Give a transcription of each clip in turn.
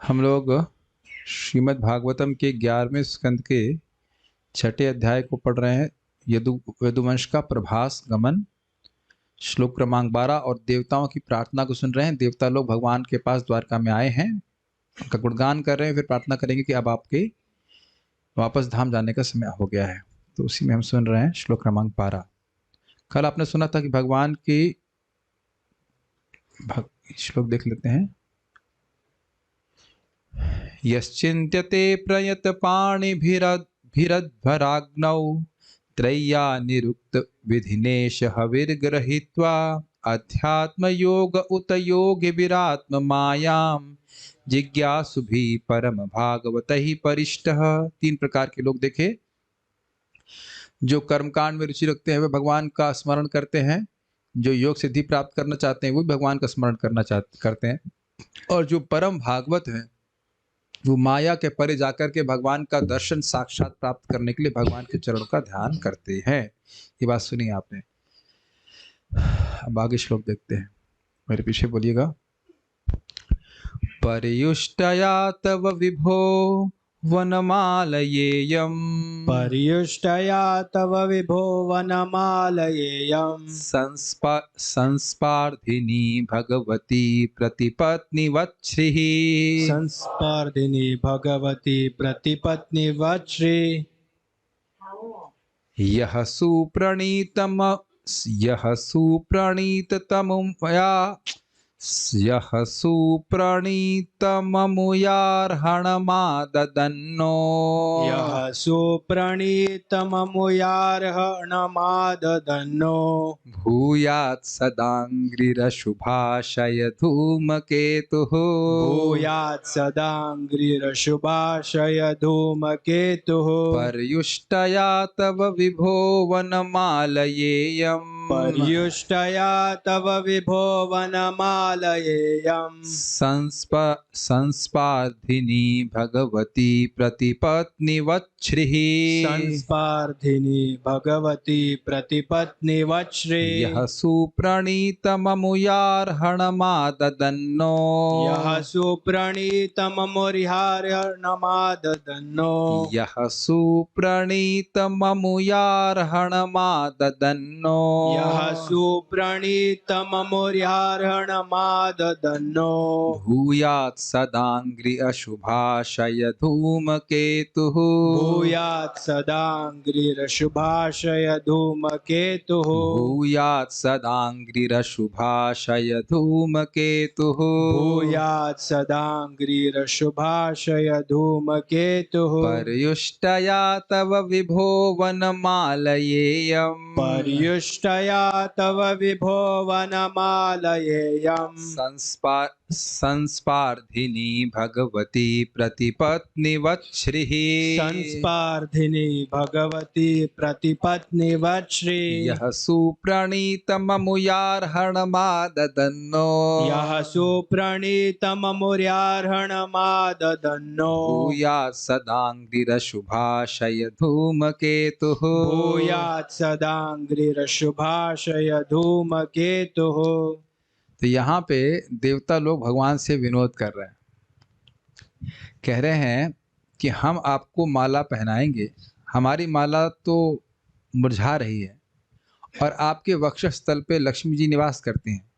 हम लोग श्रीमद् भागवतम के 11वें स्कंद के 6ठे अध्याय को पढ़ रहे हैं। यदुवंश का प्रभास गमन, श्लोक क्रमांक 12। और देवताओं की प्रार्थना को सुन रहे हैं। देवता लोग भगवान के पास द्वारका में आए हैं, उनका गुणगान कर रहे हैं, फिर प्रार्थना करेंगे कि अब आपके वापस धाम जाने का समय हो गया है। तो उसी में हम सुन रहे हैं श्लोक क्रमांक 12। कल आपने सुना था कि भगवान की श्लोक देख लेते हैं। यश्चिन्त्यते प्रयतपाणिभिरध्वराग्नौ त्रय्या निरुक्त विधिनेश हविर्गृहीत्वा अध्यात्मयोग उत योगिभिरात्ममायां जिज्ञासुभिः परम भागवतैः परिष्टः। 3 प्रकार के लोग देखे। जो कर्मकांड में रुचि रखते हैं वे भगवान का स्मरण करते हैं, जो योग सिद्धि प्राप्त करना चाहते हैं वो भी भगवान का स्मरण करते हैं, और जो परम भागवत हैं वो माया के परे जाकर के भगवान का दर्शन साक्षात प्राप्त करने के लिए भगवान के चरणों का ध्यान करते हैं। ये बात सुनी आपने। अब आगे श्लोक देखते हैं, मेरे पीछे बोलिएगा। पर्युष्टया तव विभो वनमालयेयम्, पर्युष्टया तव विभो वनमालयेयम्, संस्पार्धिनी भगवती प्रतिपत्निवत्श्रीः, संस्पर्धिनी भगवती प्रतिपत्निवत्श्री। यः सुप्रणीतममुयार्हणमाददन्नो, यः सुप्रणीतममुयार्हणमाददन्नो, भूयात् सदाङ्घ्रिरशुभाशय धूमकेतुः, भूयात् सदाङ्घ्रिरशुभाशय धूमकेतुः। पर्युष्टया तव विभो वनमालयेयम्, पर्युष्टया तव विभो वनमालयेयम्, संस्पार्धिनी भगवती प्रतिपत्निवत्श्रीः, संस्पार्धिनी भगवती प्रतिपत्निवत्श्री। यः सुप्रणीतममुयार्हणमाददन्नो, यः सुप्रणीतममुयार्हणमाददन्नो, यः सुप्रणीतममुयार्हणमाददन्नो, यः सुप्रणीतममुयार्हणमाददन्नो, भूयात् सदाङ्घ्रि अशुभाशय धूमकेतुः, भूयात् सदाङ्घ्रिरशुभाशय धूमकेतुः, भूयात् सदाङ्घ्रिरशुभाशय धूमकेतुः, भूयात् सदाङ्घ्रिरशुभाशय धूमकेतुः। पर्युष्टया तव विभो वनमालयेयम्, पर्युष्टया तव विभो वनमालयेयम्, संस्पार्धिनी भगवती प्रतिपत्निवत्श्रीः, संस्पार्धिनी भगवती प्रतिपत्निवत्श्री। यः सुप्रणीतममुयार्हणमाददन्नो, यः सुप्रणीतममुयार्हणमाददन्नो, भूयात् सदाङ्घ्रिरशुभाशय धूमकेतुः, भूयात् सदाङ्घ्रिरशुभाशय धूमकेतुः। तो यहाँ पे देवता लोग भगवान से विनोद कर रहे हैं, कह रहे हैं कि हम आपको माला पहनाएंगे। हमारी माला तो मुरझा रही है और आपके वक्षस्थल पे लक्ष्मी जी निवास करती हैं,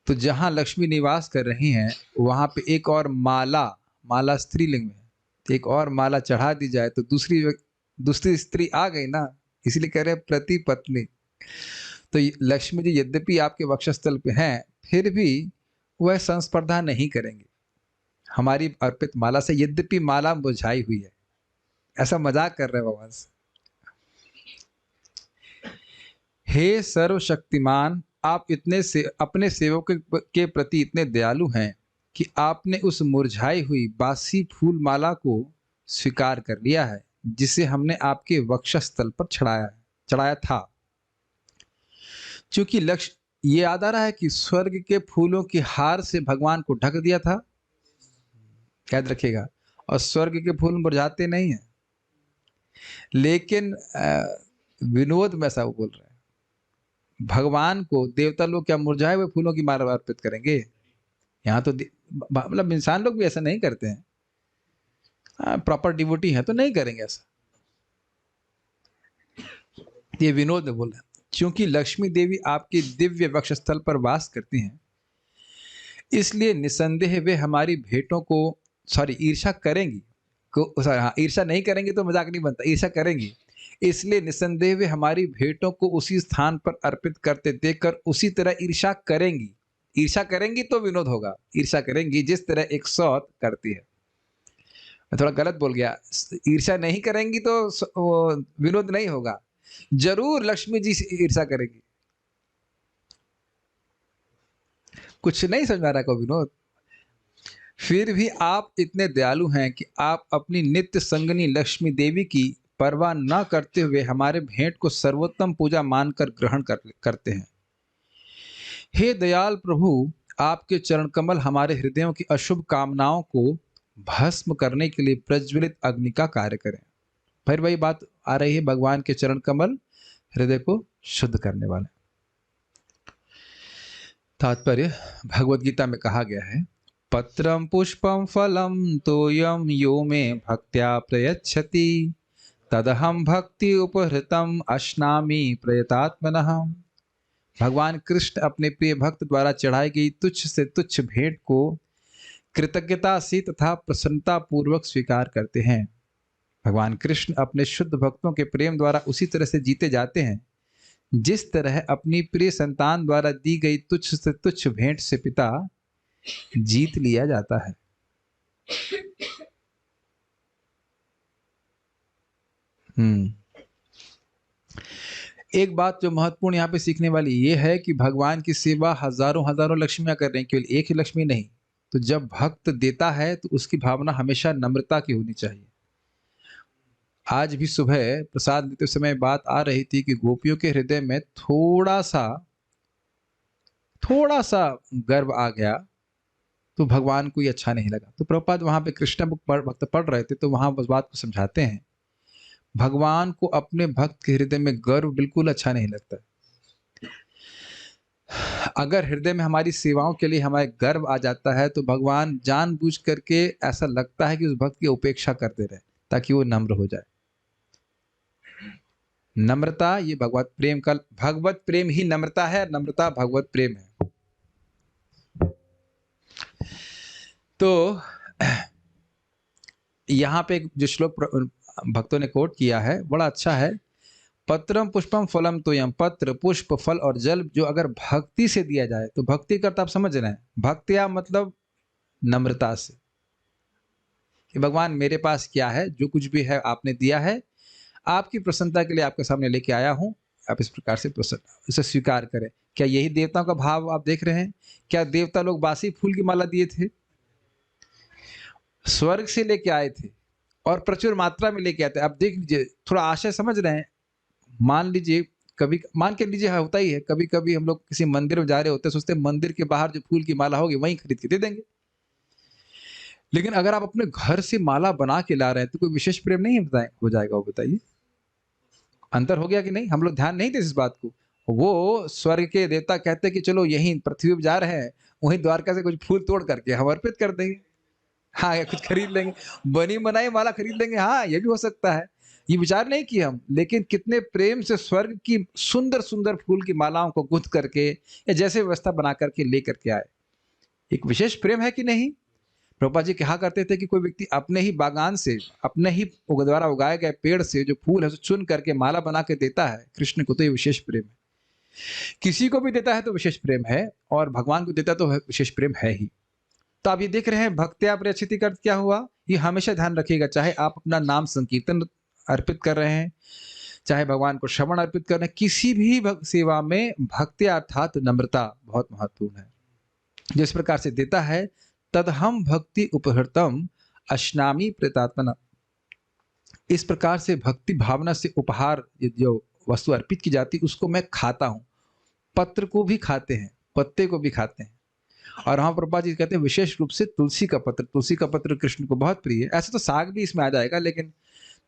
तो जहाँ लक्ष्मी निवास कर रही हैं वहाँ पे एक और माला स्त्रीलिंग में, तो एक और माला चढ़ा दी जाए तो दूसरी स्त्री आ गई ना, इसलिए कह रहे हैं प्रति पत्नी। तो लक्ष्मी जी यद्यपि आपके वक्षस्थल पे हैं फिर भी वह संस्पर्धा नहीं करेंगे हमारी अर्पित माला से, यद्यपि माला मुरझाई हुई है। ऐसा मजाक कर रहे हैं भगवान से। हे सर्वशक्तिमान, आप अपने सेवकों के प्रति इतने दयालु हैं कि आपने उस मुरझाई हुई बासी फूल माला को स्वीकार कर लिया है जिसे हमने आपके वक्षस्थल पर चढ़ाया था। चूंकि लक्ष्य ये याद आ रहा है कि स्वर्ग के फूलों की हार से भगवान को ढक दिया था, याद रखिएगा, और स्वर्ग के फूल मुरझाते नहीं हैं। लेकिन विनोद में ऐसा वो बोल रहे हैं, भगवान को देवता लोग क्या मुरझाए हुए फूलों की माला अर्पित करेंगे? यहाँ तो मतलब इंसान लोग भी ऐसा नहीं करते हैं, प्रॉपर डिवोटी है तो नहीं करेंगे ऐसा। ये विनोद ने बोला, क्योंकि लक्ष्मी देवी आपके दिव्य वक्षस्थल पर वास करती हैं, इसलिए निसंदेह वे हमारी भेंटों को ईर्षा करेंगी हाँ, ईर्षा नहीं करेंगी तो मजाक नहीं बनता, ईर्षा करेंगी। इसलिए निसंदेह वे हमारी भेंटों को उसी स्थान पर अर्पित करते देखकर उसी तरह ईर्षा करेंगी। ईर्षा करेंगी तो विनोद होगा, ईर्षा करेंगी जिस तरह एक सौत करती है। मैं थोड़ा गलत बोल गया, ईर्षा नहीं करेंगी तो विनोद नहीं होगा, जरूर लक्ष्मी जी से ईर्षा करेगी। कुछ नहीं समझ आ रहा को विनोद। फिर भी आप इतने दयालु हैं कि आप अपनी नित्य संगनी लक्ष्मी देवी की परवाह न करते हुए हमारे भेंट को सर्वोत्तम पूजा मानकर ग्रहण करते हैं। हे दयाल प्रभु, आपके चरण कमल हमारे हृदयों की अशुभ कामनाओं को भस्म करने के लिए प्रज्वलित अग्नि का कार्य करें। फिर वही बात आ रही है, भगवान के चरण कमल हृदय को शुद्ध करने वाले। तात्पर्य भगवत गीता में कहा गया है, पत्रम पुष्पम फलम तोयम यो में भक्त्या प्रयच्छति तदहम भक्ति उपहृतम अश्नामि प्रयतात्मनः। भगवान कृष्ण अपने प्रिय भक्त द्वारा चढ़ाई गई तुच्छ से तुच्छ भेंट को कृतज्ञता से तथा प्रसन्नता पूर्वक स्वीकार करते हैं। भगवान कृष्ण अपने शुद्ध भक्तों के प्रेम द्वारा उसी तरह से जीते जाते हैं जिस तरह अपनी प्रिय संतान द्वारा दी गई तुच्छ से तुच्छ भेंट से पिता जीत लिया जाता है। एक बात जो महत्वपूर्ण यहाँ पे सीखने वाली ये है कि भगवान की सेवा हजारों हजारों लक्ष्मियां कर रही हैं, केवल एक ही लक्ष्मी नहीं। तो जब भक्त देता है तो उसकी भावना हमेशा नम्रता की होनी चाहिए। आज भी सुबह प्रसाद देते समय बात आ रही थी कि गोपियों के हृदय में थोड़ा सा गर्व आ गया तो भगवान को ये अच्छा नहीं लगा। तो प्रभुपाद वहां पे कृष्ण भक्त पढ़ रहे थे तो वहां उस बात को समझाते हैं, भगवान को अपने भक्त के हृदय में गर्व बिल्कुल अच्छा नहीं लगता। अगर हृदय में हमारी सेवाओं के लिए हमारे गर्व आ जाता है तो भगवान जानबूझ करके ऐसा लगता है कि उस भक्त की उपेक्षा करते रहे ताकि वो नम्र हो जाए। नम्रता ये भगवत प्रेम का, भगवत प्रेम ही नम्रता है, नम्रता भगवत प्रेम है। तो यहाँ पे जो श्लोक भक्तों ने कोट किया है बड़ा अच्छा है, पत्रम पुष्पम फलम तोयम। पत्र पुष्प फल और जल जो अगर भक्ति से दिया जाए तो भक्ति करता आप समझ रहे हैं, भक्तिया मतलब नम्रता से कि भगवान मेरे पास क्या है, जो कुछ भी है आपने दिया है, आपकी प्रसन्नता के लिए आपके सामने लेके आया हूं, आप इस प्रकार से इसे स्वीकार करें। क्या यही देवताओं का भाव आप देख रहे हैं? क्या देवता लोग बासी फूल की माला दिए थे? स्वर्ग से लेके आए थे और प्रचुर मात्रा में लेके आते। अब देख लीजिए, थोड़ा आशय समझ रहे हैं। मान लीजिए, कभी मान के लीजिए होता ही है, कभी कभी हम लोग किसी मंदिर में जा रहे होते हैं, सोचते हैं मंदिर के बाहर जो फूल की माला होगी वहीं खरीद के दे देंगे। लेकिन अगर आप अपने घर से माला बना के ला रहे हैं तो कोई विशेष प्रेम नहीं हो जाएगा? वो बताइए, अंतर हो गया कि नहीं? हम लोग ध्यान नहीं देते इस बात को। वो स्वर्ग के देवता कहते हैं कि चलो यहीं पृथ्वी पर जा रहे हैं, वहीं द्वारका से कुछ फूल तोड़ करके हम अर्पित कर देंगे, हाँ, या कुछ खरीद लेंगे, बनी बनाई माला खरीद लेंगे, हाँ ये भी हो सकता है। ये विचार नहीं किया हम, लेकिन कितने प्रेम से स्वर्ग की सुंदर सुंदर फूल की मालाओं को गुंथ करके या जैसे व्यवस्था बना करके ले करके आए। एक विशेष प्रेम है कि नहीं? प्रभुपाद जी कहा करते थे कि कोई व्यक्ति अपने ही बागान से, अपने ही द्वारा उगाए गए पेड़ से जो फूल है उसे चुन करके माला बना के देता है कृष्ण को, तो ये विशेष प्रेम है। किसी को भी देता है तो विशेष प्रेम है, और भगवान को देता है तो विशेष प्रेम है ही। तो आप ये देख रहे हैं भक्त्या प्रयच्छति का अर्थ क्या हुआ? ये हमेशा ध्यान रखिएगा, चाहे आप अपना नाम संकीर्तन अर्पित कर रहे हैं, चाहे भगवान को श्रवण अर्पित कर रहे हैं, किसी भी सेवा में भक्त्या अर्थात नम्रता बहुत महत्वपूर्ण है। जिस प्रकार से देता है, तद हम भक्ति उपहृतम अश्नामि प्रयतात्मना। इस प्रकार से भक्ति भावना से उपहार जो वस्तु अर्पित की जाती है उसको मैं खाता हूं। पत्र को भी खाते हैं, पत्ते को भी खाते हैं। और वहां प्रभुपाद जी कहते हैं विशेष रूप से तुलसी का पत्र, तुलसी का पत्र कृष्ण को बहुत प्रिय है। ऐसे तो साग भी इसमें आ जाएगा, लेकिन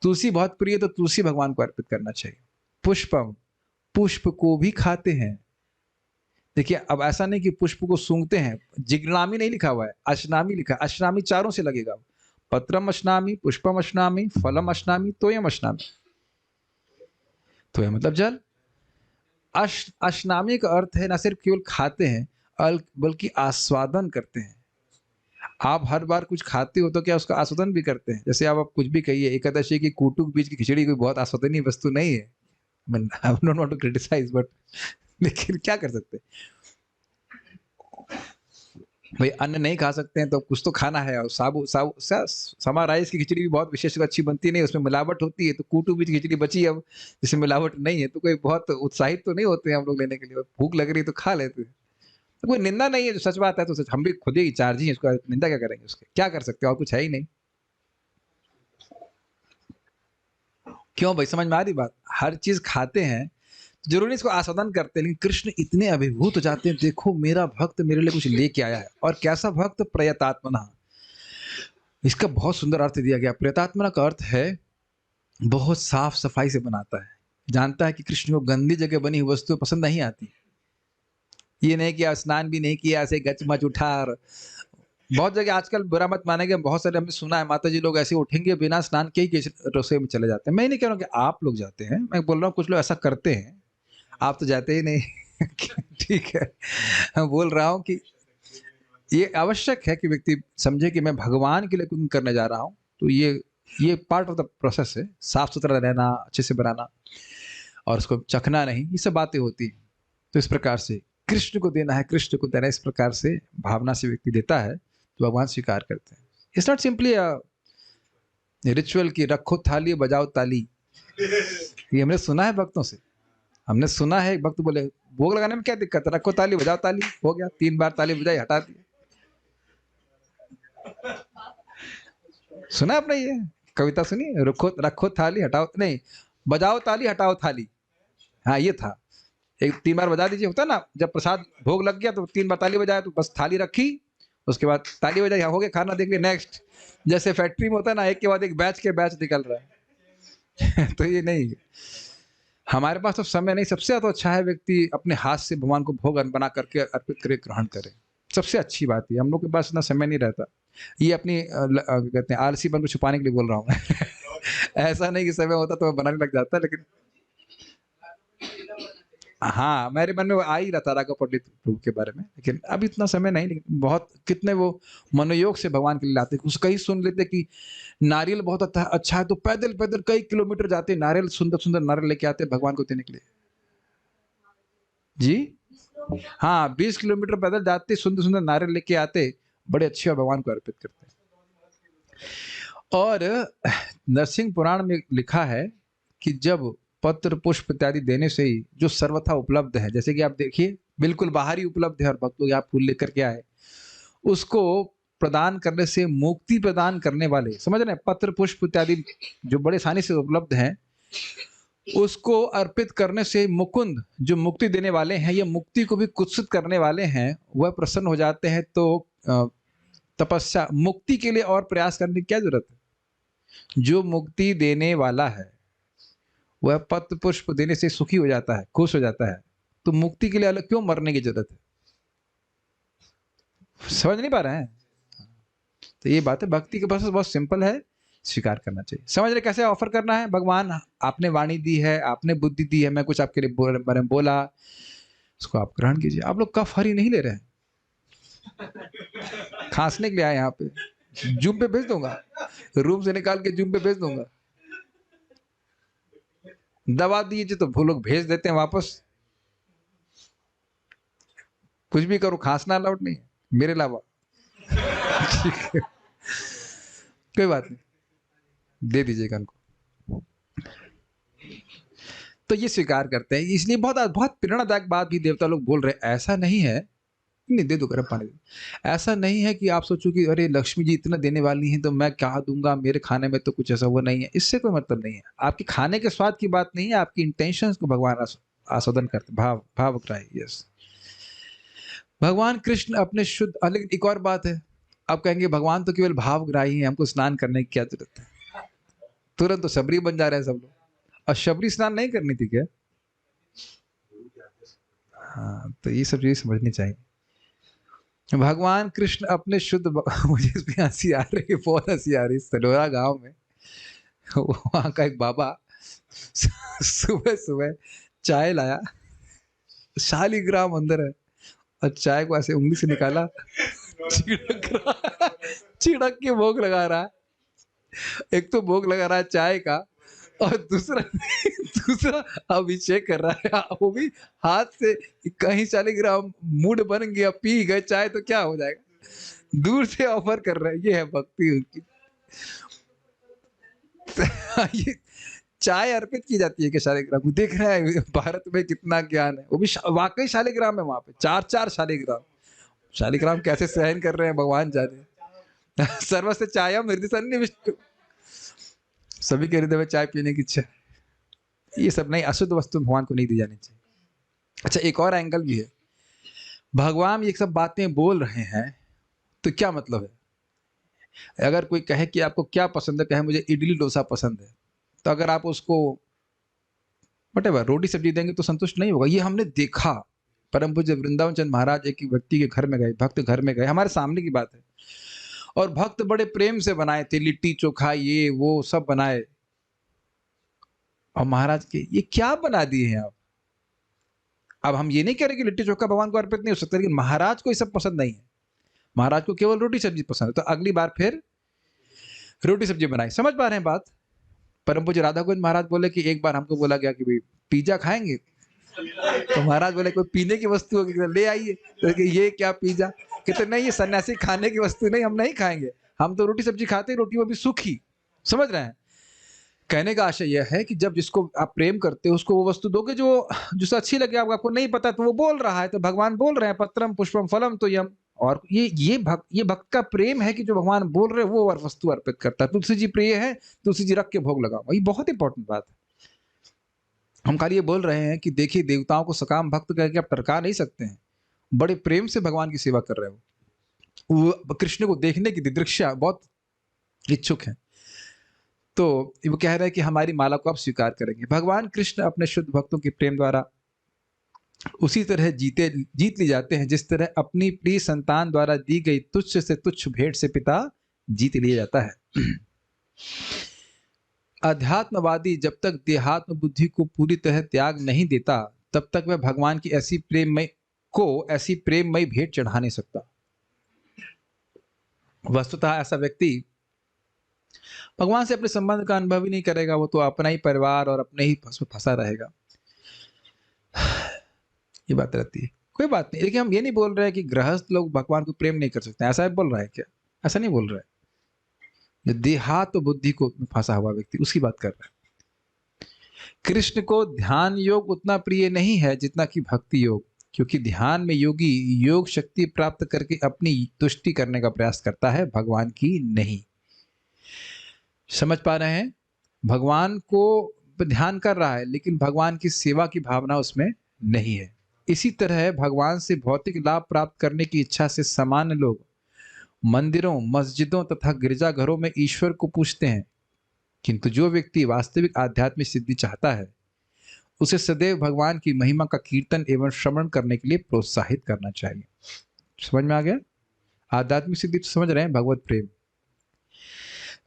तुलसी बहुत प्रिय, तो तुलसी भगवान को अर्पित करना चाहिए। पुष्पम, पुष्प को भी खाते हैं। देखिए, अब ऐसा नहीं कि पुष्प को सूंघते हैं, जिघ्रामी नहीं लिखा हुआ है, अश्नामी लिखा है। अश्नामी चारों से लगेगा। पत्रम अश्नामी, पुष्पम अश्नामी, फलम अश्नामी, तोयम अश्नामी। तोयम मतलब जल। अश्नामी का अर्थ है न सिर्फ केवल खाते हैं, बल्कि आस्वादन करते हैं। आप हर बार कुछ खाते हो तो क्या उसका आस्वादन भी करते हैं? जैसे आप कुछ भी कहिए, एकादशी की कूटू के बीच की खिचड़ी कोई बहुत आस्वादनीय वस्तु नहीं है। I don't want to criticize, but लेकिन क्या कर सकते हैं भाई, अन्न नहीं खा सकते हैं तो कुछ तो खाना है। और साबु साबु समा राइस की खिचड़ी भी बहुत विशेष अच्छी बनती नहीं, उसमें मिलावट होती है। तो कूटू बीच खिचड़ी बची अब, जिसमें मिलावट नहीं है, तो कोई बहुत उत्साहित तो नहीं होते हैं हम लोग लेने के लिए। भूख लग रही है तो खा लेते हैं। तो कोई निंदा नहीं है, जो सच बात है तो सच। हम भी खुद ही चार्ज ही हैं, उसका निंदा क्या करेंगे? उसके क्या कर सकते हैं, और कुछ है ही नहीं। क्यों भाई, समझ में आ रही बात? हर चीज खाते हैं, जरूरी इसको आस्वादन करते हैं, लेकिन कृष्ण इतने अभिभूत हो जाते हैं, देखो मेरा भक्त मेरे लिए कुछ लेके आया है। और कैसा भक्त? प्रयतात्मना। इसका बहुत सुंदर अर्थ दिया गया। प्रयतात्मना का अर्थ है बहुत साफ सफाई से बनाता है। जानता है कि कृष्ण को गंदी जगह बनी हुई वस्तु पसंद नहीं आती। ये नहीं किया, स्नान भी नहीं किया, ऐसे गच मच उठा। और बहुत जगह आजकल बुरा मत मानेंगे, बहुत सारे हमने सुना है माता जी लोग ऐसे उठेंगे बिना स्नान के ही रसोई में चले जाते हैं। मैं नहीं कह रहा हूँ कि आप लोग जाते हैं, मैं बोल रहा हूँ कुछ लोग ऐसा करते हैं। आप तो जाते ही नहीं। ठीक है, मैं बोल रहा हूँ कि ये आवश्यक है कि व्यक्ति समझे कि मैं भगवान के लिए कुछ करने जा रहा हूँ। तो ये पार्ट ऑफ द प्रोसेस है। साफ सुथरा रहना, अच्छे से बनाना, और उसको चखना नहीं, ये सब बातें होती हैं। तो इस प्रकार से कृष्ण को देना है, कृष्ण को देना है, इस प्रकार से भावना से व्यक्ति देता है तो भगवान स्वीकार करते हैं। इट्स नॉट सिंपली रिचुअल की रखो थाली बजाओ ताली। ये हमने सुना है भक्तों से। हमने सुना है भक्त बोले भोग लगाने में क्या दिक्कत है, रखो ताली बजाओ ताली, हो गया। 3 बार ताली बजाई, हटा दी। सुना आपने ये कविता सुनी? रखो रखो थाली हटाओ, नहीं, बजाओ ताली हटाओ थाली। हाँ, ये था। एक 3 बार बजा दीजिए, होता ना, जब प्रसाद भोग लग गया तो 3 बार ताली बजाया, तो बस थाली रखी, उसके बाद ताली बजाई, हो गया, खाना देख लिया, नेक्स्ट। जैसे फैक्ट्री में होता है ना, एक के बाद एक बैच के बैच निकल रहा है। तो ये नहीं, हमारे पास तो समय नहीं। सबसे ज्यादा अच्छा है व्यक्ति अपने हाथ से भगवान को भोग बना करके अर्पित करे, ग्रहण करे। सबसे अच्छी बात है। हम लोग के पास इतना समय नहीं रहता। ये अपनी कहते हैं आलसीपन को छुपाने के लिए बोल रहा हूँ मैं। ऐसा नहीं कि समय होता तो मैं बनाने लग जाता, लेकिन हाँ, मेरे मन में वो आ ही रहा था राघव पंडित प्रभु के बारे में, लेकिन अब इतना समय नहीं। लेकिन बहुत कितने वो मनोयोग से भगवान के लिए लाते। उसका ही सुन लेते कि नारियल बहुत अच्छा है, तो पैदल पैदल कई किलोमीटर जाते, नारियल, सुंदर सुंदर नारियल लेके आते भगवान को देने के लिए। जी हाँ, 20 किलोमीटर पैदल जाते, सुंदर सुंदर नारियल लेके आते, बड़े अच्छे, और भगवान को अर्पित करते। और नरसिंह पुराण में लिखा है कि जब पत्र पुष्प इत्यादि देने से ही जो सर्वथा उपलब्ध है, जैसे कि आप देखिए बिल्कुल बाहर ही उपलब्ध है और भक्त लोग यहाँ फूल लेकर के आए, उसको प्रदान करने से मुक्ति प्रदान करने वाले, समझ रहे हैं, पत्र पुष्प इत्यादि जो बड़े आसानी से उपलब्ध हैं, उसको अर्पित करने से मुकुंद जो मुक्ति देने वाले हैं, या मुक्ति को भी कुत्सित करने वाले हैं, वह प्रसन्न हो जाते हैं। तो तपस्या मुक्ति के लिए और प्रयास करने की क्या जरूरत है? जो मुक्ति देने वाला है वह पत्र पुष्प देने से सुखी हो जाता है, खुश हो जाता है। तो मुक्ति के लिए अलग क्यों मरने की जरूरत है? समझ नहीं पा रहे हैं? तो ये बात है, भक्ति के प्रोसेस बहुत सिंपल है, स्वीकार करना चाहिए। समझ रहे कैसे ऑफर करना है? भगवान आपने वाणी दी है, आपने बुद्धि दी है, मैं कुछ आपके लिए बारे में बोला, उसको आप ग्रहण कीजिए। आप लोग कफ हरी नहीं ले रहे हैं, खांसने के लिए आए यहाँ पे। जूम पे भेज दूंगा, रूम से निकाल के जूम पे भेज दूंगा। दवा दीजिए तो वो लोग भेज देते हैं वापस। कुछ भी करो, खांसना अलाउड नहीं है मेरे अलावा। कोई बात नहीं, दे दीजिएगा उनको। तो ये स्वीकार करते हैं, इसलिए बहुत बहुत प्रेरणादायक बात भी देवता लोग बोल रहे हैं। ऐसा नहीं है, नहीं दे दो गर्म पानी दे। ऐसा नहीं है कि आप सोचो कि अरे लक्ष्मी जी इतना देने वाली हैं तो मैं क्या दूंगा, मेरे खाने में तो कुछ ऐसा वो नहीं है। इससे कोई मतलब नहीं है। आपके खाने के स्वाद की बात नहीं है, आपकी इंटेंशंस को भगवान आस्वादन करते, भावग्राही। यस, भगवान कृष्ण अपने शुद्ध। लेकिन एक और बात है, आप कहेंगे भगवान तो केवल भावग्राही है, हमको स्नान करने की क्या जरूरत है? तुरंत तो शबरी बन जा रहे हैं सब लोग। और शबरी स्नान नहीं करनी थी क्या? हाँ, तो ये सब चीजें समझनी चाहिए। भगवान कृष्ण अपने शुद्ध मुझे इस पे हंसी आ रही है, बहुत हंसी आ रही है। सलोरा गांव में वहाँ का एक बाबा सुबह सुबह चाय लाया, शालिग्राम अंदर है, और चाय को ऐसे उंगली से निकाला, छिड़क रहा, छिड़क के भोग लगा रहा है। एक तो भोग लगा रहा है चाय का, और दूसरा दूसरा अभिषेक कर रहा है, वो भी हाथ से। कहीं शालिग्राम मूड बन गया, पी गए चाय तो क्या हो जाएगा, दूर से ऑफर कर रहे हैं। ये है भक्ति उनकी। ये चाय अर्पित की जाती है कि शालिग्राम को। देख रहे हैं भारत में कितना ज्ञान है, वो भी वाकई शालिग्राम है वहां पे, 4-4 शालिग्राम। शालिग्राम कैसे सहन कर रहे हैं भगवान जाने। सर्वस्य चायम हृदय सन्निविष्ट, सभी के हृदय में चाय पीने की इच्छा। ये सब नहीं, अशुद्ध वस्तु भगवान को नहीं दी जानी चाहिए। अच्छा, एक और एंगल भी है। भगवान ये सब बातें बोल रहे हैं तो क्या मतलब है? अगर कोई कहे कि आपको क्या पसंद है, कहे मुझे इडली डोसा पसंद है, तो अगर आप उसको वटेवर रोटी सब्जी देंगे तो संतुष्ट नहीं होगा। ये हमने देखा। परम पूज्य वृंदावन चंद महाराज एक व्यक्ति के घर में गए, भक्त घर में गए, हमारे सामने की बात है, और भक्त बड़े प्रेम से बनाए थे, लिट्टी चोखा ये वो सब बनाए, और महाराज के ये क्या बना दिए हैं आप? अब हम ये नहीं कह रहे कि लिट्टी चोखा भगवान को अर्पित नहीं हो सकता, लेकिन महाराज को ये सब पसंद नहीं है। महाराज को केवल रोटी सब्जी पसंद है, तो अगली बार फिर रोटी सब्जी बनाई। समझ पा रहे हैं बात? परम पूज्य राधा गोविंद महाराज बोले कि एक बार हमको बोला गया कि भाई पिज्जा खाएंगे, तो महाराज बोले कोई पीने की वस्तु होगी तो ले आइए। तो ये क्या पिज्जा? कहते नहीं, ये सन्यासी खाने की वस्तु नहीं, हम नहीं खाएंगे, हम तो रोटी सब्जी खाते हैं, रोटी वो भी सूखी। समझ रहे हैं? कहने का आशय यह है कि जब जिसको आप प्रेम करते हो उसको वो वस्तु दोगे जो जिससे अच्छी लगे। आपको नहीं पता तो वो बोल रहा है, तो भगवान बोल रहे हैं पत्रम पुष्पम फलम तो यम। और ये भक्त का प्रेम है कि जो भगवान बोल रहे हैं वो वस्तु अर्पित करता है। तुलसी जी प्रिय है, तुलसी जी रख के भोग लगाओ। ये बहुत इंपॉर्टेंट बात है। हम खाली ये बोल रहे हैं कि देखिए, देवताओं को सकाम भक्त करके आप टरका नहीं सकते हैं। बड़े प्रेम से भगवान की सेवा कर रहे हो। वो कृष्ण को देखने की दिदृक्षा बहुत इच्छुक है, तो वो कह रहे हैं कि हमारी माला को आप स्वीकार करेंगे। भगवान कृष्ण अपने शुद्ध भक्तों के प्रेम द्वारा उसी तरह जीत ली जाते हैं जिस तरह अपनी प्रिय संतान द्वारा दी गई तुच्छ से तुच्छ भेंट से पिता जीत लिया जाता है। अध्यात्मवादी जब तक देहात्म बुद्धि को पूरी तरह त्याग नहीं देता, तब तक वह भगवान की ऐसी प्रेममय भेंट चढ़ा नहीं सकता। वस्तुतः ऐसा व्यक्ति भगवान से अपने संबंध का अनुभव ही नहीं करेगा, वो तो अपना ही परिवार और अपने ही फंसा रहेगा। ये बात रहती है। कोई बात नहीं, लेकिन हम ये नहीं बोल रहे हैं कि गृहस्थ लोग भगवान को प्रेम नहीं कर सकते, ऐसा बोल रहा है क्या? ऐसा नहीं बोल रहा है। जो देहात्म बुद्धि को फंसा हुआ व्यक्ति, उसकी बात कर रहा है। कृष्ण को ध्यान योग उतना प्रिय नहीं है जितना कि भक्ति योग, क्योंकि ध्यान में योगी योग शक्ति प्राप्त करके अपनी तुष्टि करने का प्रयास करता है, भगवान की नहीं। समझ पा रहे हैं? भगवान को ध्यान कर रहा है, लेकिन भगवान की सेवा की भावना उसमें नहीं है। इसी तरह भगवान से भौतिक लाभ प्राप्त करने की इच्छा से सामान्य लोग मंदिरों, मस्जिदों तथा गिरजाघरों में ईश्वर को पूजते हैं, किंतु जो व्यक्ति वास्तविक आध्यात्मिक सिद्धि चाहता है, उसे सदैव भगवान की महिमा का कीर्तन एवं श्रवण करने के लिए प्रोत्साहित करना चाहिए। समझ में आ गया? आध्यात्मिक सिद्धि तो समझ रहे हैं, भगवत प्रेम।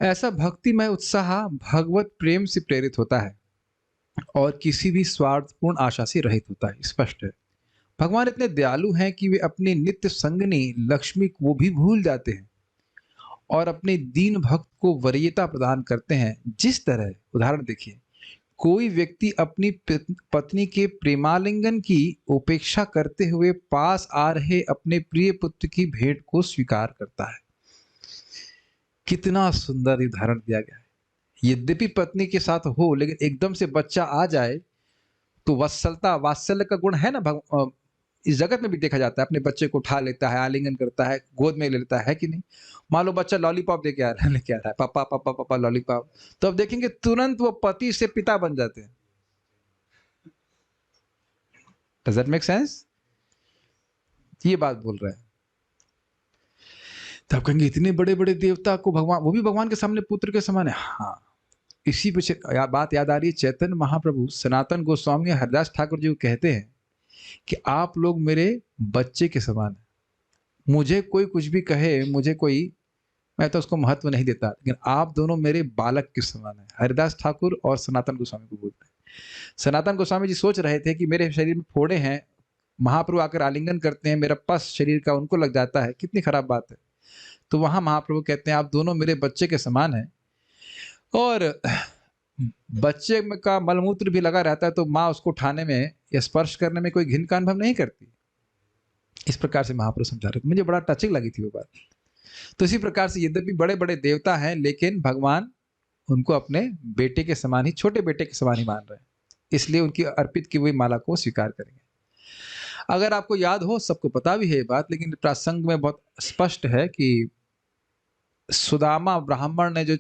ऐसा भक्तिमय उत्साह भगवत प्रेम से प्रेरित होता है और किसी भी स्वार्थपूर्ण आशा से रहित होता है। स्पष्ट है, भगवान इतने दयालु हैं कि वे अपनी नित्य संगनी लक्ष्मी को भी भूल जाते हैं और अपने दीन भक्त को वरीयता प्रदान करते हैं। जिस तरह, उदाहरण देखिए, कोई व्यक्ति अपनी पत्नी के प्रेमालिंगन की उपेक्षा करते हुए पास आ रहे अपने प्रिय पुत्र की भेंट को स्वीकार करता है। कितना सुंदर उदाहरण दिया गया है। यद्यपि पत्नी के साथ हो, लेकिन एकदम से बच्चा आ जाए तो वात्सल्य का गुण है ना, इस जगत में भी देखा जाता है। अपने बच्चे को उठा लेता है, आलिंगन करता है, गोद में ले लेता है कि नहीं? मान लो बच्चा लॉलीपॉप लेके आ रहा है, पापा पापा पापा लॉलीपॉप, तो अब देखेंगे तुरंत वो पति से पिता बन जाते हैं। Does that make sense? ये बात बोल रहे हैं। तब कहेंगे इतने बड़े बड़े देवता को भगवान, वो भी भगवान के सामने पुत्र के समान है। हाँ, इसी पे बात याद आ रही है। चैतन्य महाप्रभु सनातन गोस्वामी हरदास ठाकुर जी को कहते हैं कि आप लोग मेरे बच्चे के समान हैं। मुझे कोई कुछ भी कहे, मुझे कोई, मैं तो उसको महत्व नहीं देता, लेकिन आप दोनों मेरे बालक के समान हैं। हरिदास ठाकुर और सनातन गोस्वामी को बोलते हैं। सनातन गोस्वामी जी सोच रहे थे कि मेरे शरीर में फोड़े हैं, महाप्रभु आकर आलिंगन करते हैं, मेरा पस शरीर का उनको लग जाता है, कितनी खराब बात है। तो वहां महाप्रभु कहते हैं आप दोनों मेरे बच्चे के समान हैं। और बच्चे का मलमूत्र भी लगा रहता है तो माँ उसको उठाने में या स्पर्श करने में कोई घिन का अनुभव नहीं करती। इस प्रकार से महाप्रभु समझा रहे थे, मुझे बड़ा टचिंग लगी थी वो बात। तो इसी प्रकार से यद्यपि बड़े बड़े देवता हैं, लेकिन भगवान उनको अपने बेटे के समान ही, छोटे बेटे के समान ही मान रहे हैं, इसलिए उनकी अर्पित की हुई माला को स्वीकार करेंगे। अगर आपको याद हो, सबको पता भी है ये बात, लेकिन प्रसंग में बहुत स्पष्ट है कि सुदामा ब्राह्मण ने जो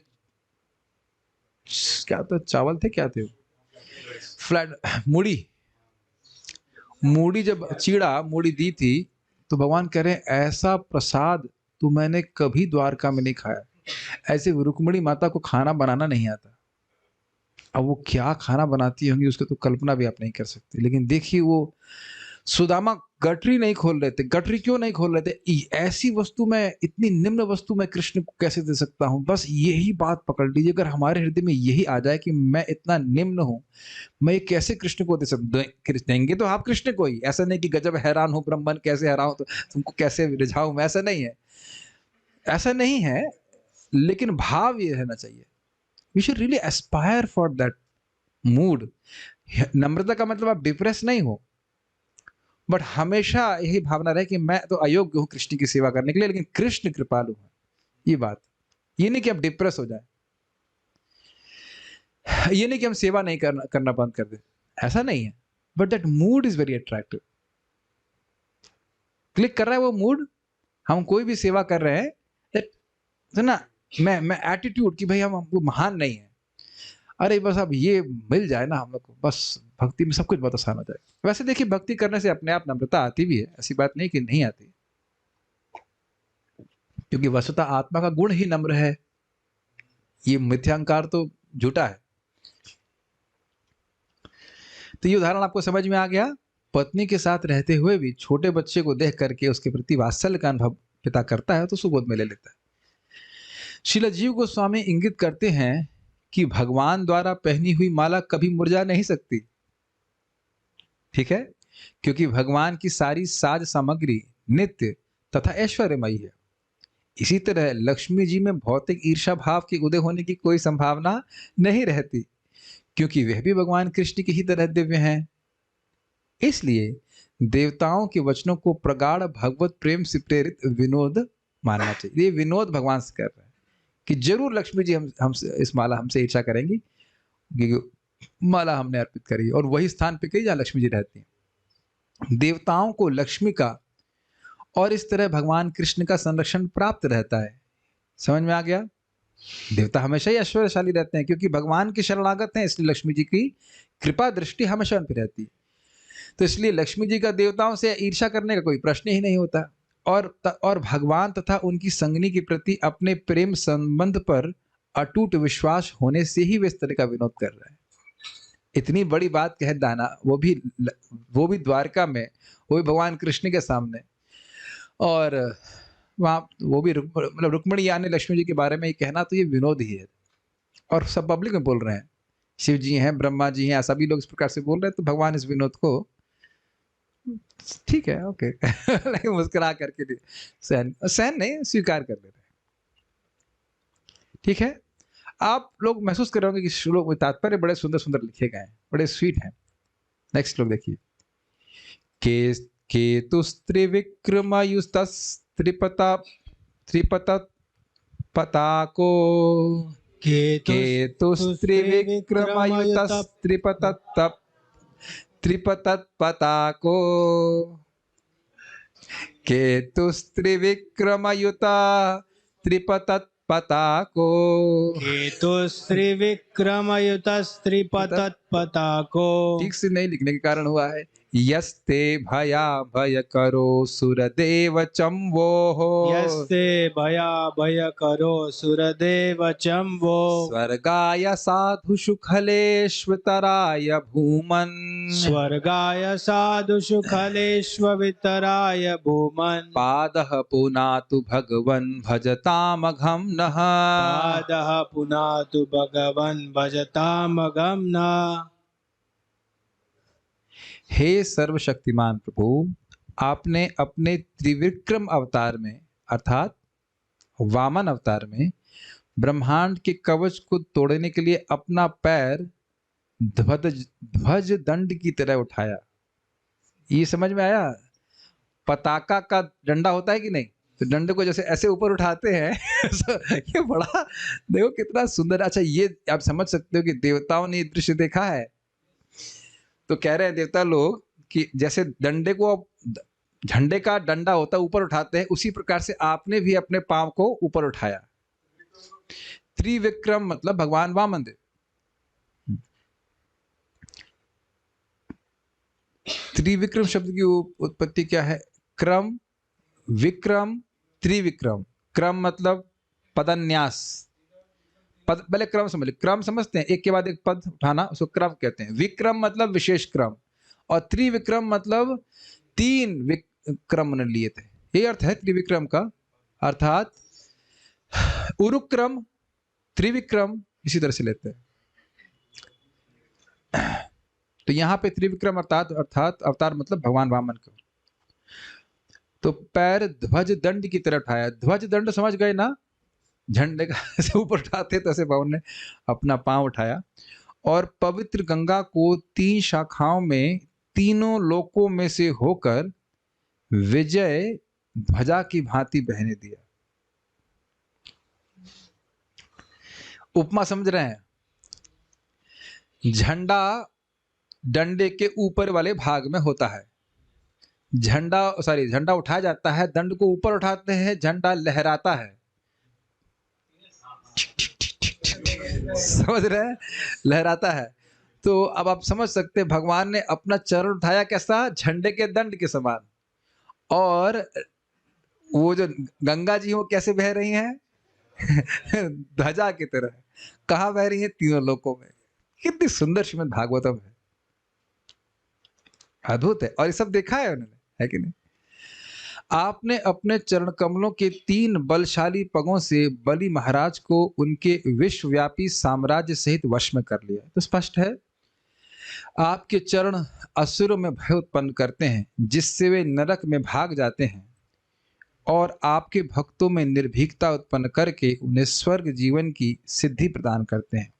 क्या तो चावल थे, क्या थे, फ्लैट मूढ़ी जब चीड़ा मूढ़ी दी थी, तो भगवान कह रहे हैं ऐसा प्रसाद तो मैंने कभी द्वारका में नहीं खाया। ऐसे रुक्मिणी माता को खाना बनाना नहीं आता। अब वो क्या खाना बनाती होंगी उसको तो कल्पना भी आप नहीं कर सकते। लेकिन देखिए वो सुदामा गठरी नहीं खोल रहे थे। गठरी क्यों नहीं खोल रहे थे? ऐसी वस्तु में, इतनी निम्न वस्तु में कृष्ण को कैसे दे सकता हूं? बस यही बात पकड़ लीजिए। अगर हमारे हृदय में यही आ जाए कि मैं इतना निम्न हूं, मैं ये कैसे कृष्ण को दे सकता? देंगे तो आप कृष्ण को ही। ऐसा नहीं कि गजब हैरान हूं ब्रह्मन, कैसे हैरान तो तुमको कैसे रिझाऊं मैं, ऐसा नहीं है, ऐसा नहीं है। लेकिन भाव ये रहना चाहिए, we should really aspire for that mood. नम्रता का मतलब आप डिप्रेस नहीं हो, बट हमेशा यही भावना रहे कि मैं तो अयोग्य हूं कृष्ण की सेवा करने के लिए, लेकिन कृष्ण कृपालु है। ये बात, ये नहीं कि आप डिप्रेस हो जाए, ये नहीं कि हम सेवा नहीं करना बंद कर दे, ऐसा नहीं है। But that mood is very attractive. Click कर रहा है वो मूड, हम कोई भी सेवा कर रहे हैं तो ना, मैं एटीट्यूड कि भाई हम वो महान नहीं है, अरे बस अब ये मिल जाए ना हम लोग को, बस भक्ति में सब कुछ बहुत आसान हो जाए। वैसे देखिए, भक्ति करने से अपने आप नम्रता आती भी है, ऐसी बात नहीं कि नहीं आती, क्योंकि वस्तुतः आत्मा का गुण ही नम्र है। ये मिथ्यांकार तो झूठा है। तो ये उदाहरण आपको समझ में आ गया। पत्नी के साथ रहते हुए भी छोटे बच्चे को देख करके उसके प्रति वात्सल्य का अनुभव पिता करता है तो उसको गोद में ले लेता है। श्रील जीव गोस्वामी इंगित करते हैं कि भगवान द्वारा पहनी हुई माला कभी मुरझा नहीं सकती, ठीक है, क्योंकि भगवान की सारी साज सामग्री नित्य तथा ऐश्वर्यमयी है। इसी तरह लक्ष्मी जी में भौतिक ईर्षा भाव के उदय होने की कोई संभावना नहीं रहती, क्योंकि वह भी भगवान कृष्ण की ही तरह दिव्य हैं। इसलिए देवताओं के वचनों को प्रगाढ़ भगवत प्रेम से प्रेरित विनोद मानना चाहिए। ये विनोद भगवान से कर रहे हैं कि जरूर लक्ष्मी जी हम इस माला हमसे ईर्षा करेंगी, क्योंकि माला हमने अर्पित करी और वही स्थान पे कही जहाँ लक्ष्मी जी रहती हैं। देवताओं को लक्ष्मी का और इस तरह भगवान कृष्ण का संरक्षण प्राप्त रहता है। समझ में आ गया? देवता हमेशा ही ऐश्वर्यशाली रहते हैं क्योंकि भगवान के शरणागत हैं, इसलिए लक्ष्मी जी की कृपा दृष्टि हमेशा उन पर रहती है। तो इसलिए लक्ष्मी जी का देवताओं से ईर्षा करने का कोई प्रश्न ही नहीं होता। और भगवान तथा उनकी संगनी के प्रति अपने प्रेम संबंध पर अटूट विश्वास होने से ही वे इस तरह का विनोद कर रहे हैं। इतनी बड़ी बात कह दाना, वो भी द्वारका में, वो भी भगवान कृष्ण के सामने, और वहाँ वो भी मतलब रुक्मिणी यानी लक्ष्मी जी के बारे में ये कहना, तो ये विनोद ही है। और सब पब्लिक में बोल रहे हैं, शिव जी हैं, ब्रह्मा जी हैं, सभी लोग इस प्रकार से बोल रहे हैं। तो भगवान इस विनोद को ठीक है, ओके लेकिन मुस्कुरा करके सहन नहीं, स्वीकार कर ले रहे हैं। ठीक है, आप लोग महसूस कर रहे होंगे कि श्लोक में तात्पर्य बड़े सुंदर सुंदर लिखे गए हैं, बड़े स्वीट हैं। नेक्स्ट श्लोक देखिए। केतुस्त्रिविक्रमयुतस्त्रिपताको केतुस्त्रिविक्रमयुतस्त्रिपतत्पताको केतुस्त्रिविक्रमयुता त्रिपतत्पताको केतुस्त्रिविक्रमयुतस्त्रिपतत् पताको। ठीक से नहीं लिखने के कारण हुआ है। यस्ते भया भय करो सुरदेव चंवो यस्ते भया भय करो सुरदेव चंवो। स्वर्गाय साधु सुखलेश्वतराय भूमन् स्वर्गाय साधु सुखलेष्वितराय भूमन्। पादः पुनातु भगवन् भजतामघं नः। पादः पुनातु भगवन् भजतामघं नः। हे सर्वशक्तिमान प्रभु, आपने अपने त्रिविक्रम अवतार में अर्थात वामन अवतार में ब्रह्मांड के कवच को तोड़ने के लिए अपना पैर ध्वज दंड की तरह उठाया। ये समझ में आया? पताका का डंडा होता है कि नहीं, तो डंडे को जैसे ऐसे ऊपर उठाते हैं ये बड़ा देखो कितना सुंदर। अच्छा, ये आप समझ सकते हो कि देवताओं ने ये दृश्य देखा है। तो कह रहे हैं देवता लोग कि जैसे डंडे को झंडे का डंडा होता है ऊपर उठाते हैं, उसी प्रकार से आपने भी अपने पांव को ऊपर उठाया। त्रिविक्रम मतलब भगवान वामन देव। त्रिविक्रम शब्द की उत्पत्ति क्या है? क्रम, विक्रम, त्रिविक्रम। क्रम मतलब पदन्यास, पद, पहले क्रम समझ लो। क्रम समझते हैं, एक के बाद एक पद उठाना, उसको क्रम कहते हैं। विक्रम मतलब विशेष क्रम, और त्रिविक्रम मतलब 3 क्रम ने लिए थे। ये अर्थ है त्रिविक्रम का, अर्थात उरुक्रम, त्रिविक्रम इसी तरह से लेते हैं। तो यहाँ पे त्रिविक्रम अर्थात अवतार मतलब भगवान वामन को। तो पैर ध्वज दंड की तरह उठाया। ध्वज दंड समझ गए ना, झंडे का ऐसे ऊपर उठाते तैसे भगवान ने अपना पांव उठाया और पवित्र गंगा को 3 शाखाओं में तीनों लोकों में से होकर विजय ध्वजा की भांति बहने दिया। उपमा समझ रहे हैं? झंडा डंडे के ऊपर वाले भाग में होता है। झंडा उठाया जाता है, दंड को ऊपर उठाते हैं, झंडा लहराता है। समझ रहे हैं? लहराता है। तो अब आप समझ सकते हैं भगवान ने अपना चरण उठाया कैसा? झंडे के दंड के समान। और वो जो गंगा जी वो कैसे बह रही हैं? ध्वजा की तरह। कहाँ बह रही हैं? तीनों लोकों में। कितनी सुंदर श्रीमद् भागवतम है, अद्भुत है। और ये सब देखा है उन्होंने, है कि नहीं? आपने अपने चरण कमलों के 3 बलशाली पगों से बलि महाराज को उनके विश्वव्यापी साम्राज्य सहित वश में कर लिया। तो स्पष्ट है, आपके चरण असुरों में भय उत्पन्न करते हैं, जिससे वे नरक में भाग जाते हैं, और आपके भक्तों में निर्भीकता उत्पन्न करके उन्हें स्वर्ग जीवन की सिद्धि प्रदान करते हैं।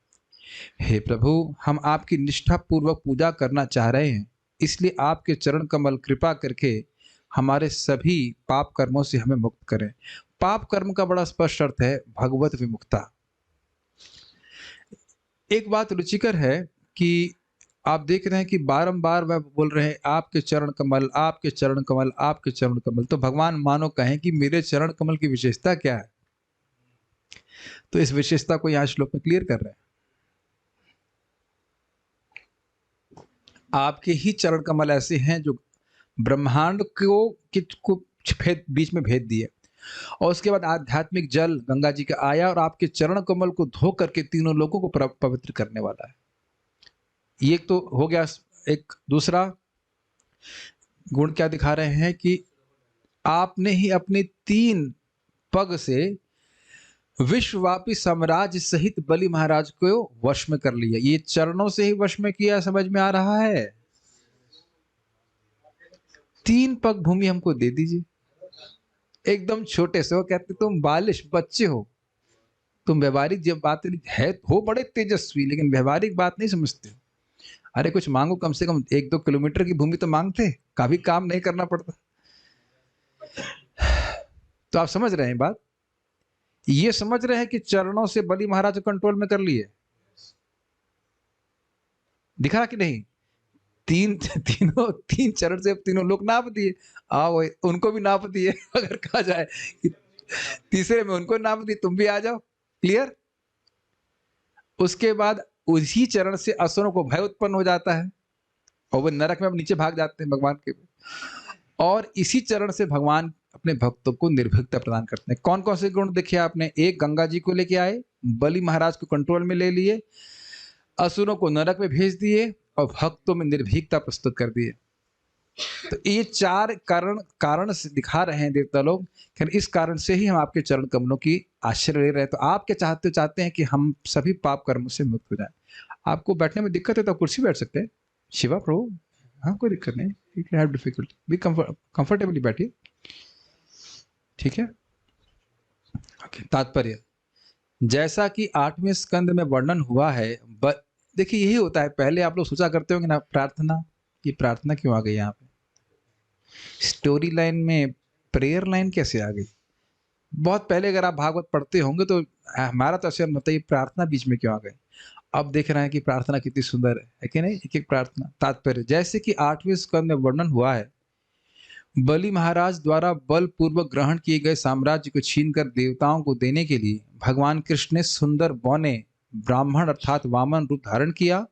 हे प्रभु, हम आपकी निष्ठा पूर्वक पूजा करना चाह रहे हैं, इसलिए आपके चरण कमल कृपा करके हमारे सभी पाप कर्मों से हमें मुक्त करें। पाप कर्म का बड़ा स्पष्ट अर्थ है भगवत विमुक्ता। एक बात रुचिकर है कि आप देख रहे हैं कि बारंबार वह बोल रहे हैं आपके चरण कमल, आपके चरण कमल, आपके चरण कमल। तो भगवान मानो कहें कि मेरे चरण कमल की विशेषता क्या है, तो इस विशेषता को यहां श्लोक में क्लियर कर रहे हैं। आपके ही चरण कमल ऐसे हैं जो ब्रह्मांड को बीच में भेद दिए, और उसके बाद आध्यात्मिक जल गंगा जी का आया और आपके चरण कमल को धो करके तीनों लोगों को पवित्र करने वाला है। ये तो हो गया। एक दूसरा गुण क्या दिखा रहे हैं कि आपने ही अपने 3 पग से विश्वव्यापी साम्राज्य सहित बलि महाराज को वश में कर लिया। ये चरणों से ही वश में किया, समझ में आ रहा है? 3 पग भूमि हमको दे दीजिए, एकदम छोटे से। वो कहते तुम बालिश बच्चे हो, तुम व्यवहारिक जब बात है हो बड़े तेजस्वी, लेकिन व्यवहारिक बात नहीं समझते। अरे कुछ मांगो, कम से कम 1-2 किलोमीटर की भूमि तो मांगते, काफी काम नहीं करना पड़ता। तो आप समझ रहे हैं बात? ये समझ रहे हैं कि चरणों से बलि महाराज को कंट्रोल में कर लिए। दिखा कि नहीं? 3 चरण से तीनों लोग नाप दिए, आओ उनको भी नाप दिए। अगर कहा जाए कि तीसरे में उनको नाप दिए, तुम भी आ जाओ। क्लियर? उसके बाद उसी चरण से असुरों को भय उत्पन्न हो जाता है और वो नरक में अब नीचे भाग जाते हैं भगवान के। और इसी चरण से भगवान अपने भक्तों को निर्भीकता प्रदान करते हैं। कौन कौन से गुण देखे आपने? एक, गंगा जी को लेके आए, बलि महाराज को कंट्रोल में ले लिए, असुरों को नरक में भेज दिए और भक्तों में निर्भीकता प्रस्तुत कर दिए। तो ये चार कारण से दिखा रहे हैं देवता लोग, इस कारण से ही हम आपके चरण कमलों की आश्रय ले रहे हैं। तो आप क्या चाहते हैं कि हम सभी पाप कर्मों से मुक्त हो जाएं। आपको बैठने में दिक्कत है तो कुर्सी बैठ सकते हैं, शिवा प्रभु, हाँ कोई दिक्कत नहीं, you can have difficulty, be comfortably बैठिए, ठीक है। ओके, तात्पर्य जैसा कि 8वें स्कंद में वर्णन हुआ है, देखिए यही होता है, पहले आप लोग सोचा करते होंगे ना प्रार्थना, ये प्रार्थना क्यों आ गई यहाँ पे, स्टोरी लाइन में प्रेयर लाइन कैसे आ गई। बहुत पहले अगर आप भागवत पढ़ते होंगे तो हमारा तो ऐसे मतलब ये प्रार्थना बीच में क्यों आ गई। अब देख रहे हैं कि प्रार्थना कितनी सुंदर है कि नहीं, एक एक प्रार्थना। तात्पर्य जैसे कि 8वें स्कंद में वर्णन हुआ है, बलि महाराज द्वारा बलपूर्वक ग्रहण किए गए साम्राज्य को छीनकर देवताओं को देने के लिए भगवान कृष्ण ने सुंदर बौने ब्राह्मण अर्थात वामन रूप धारण किया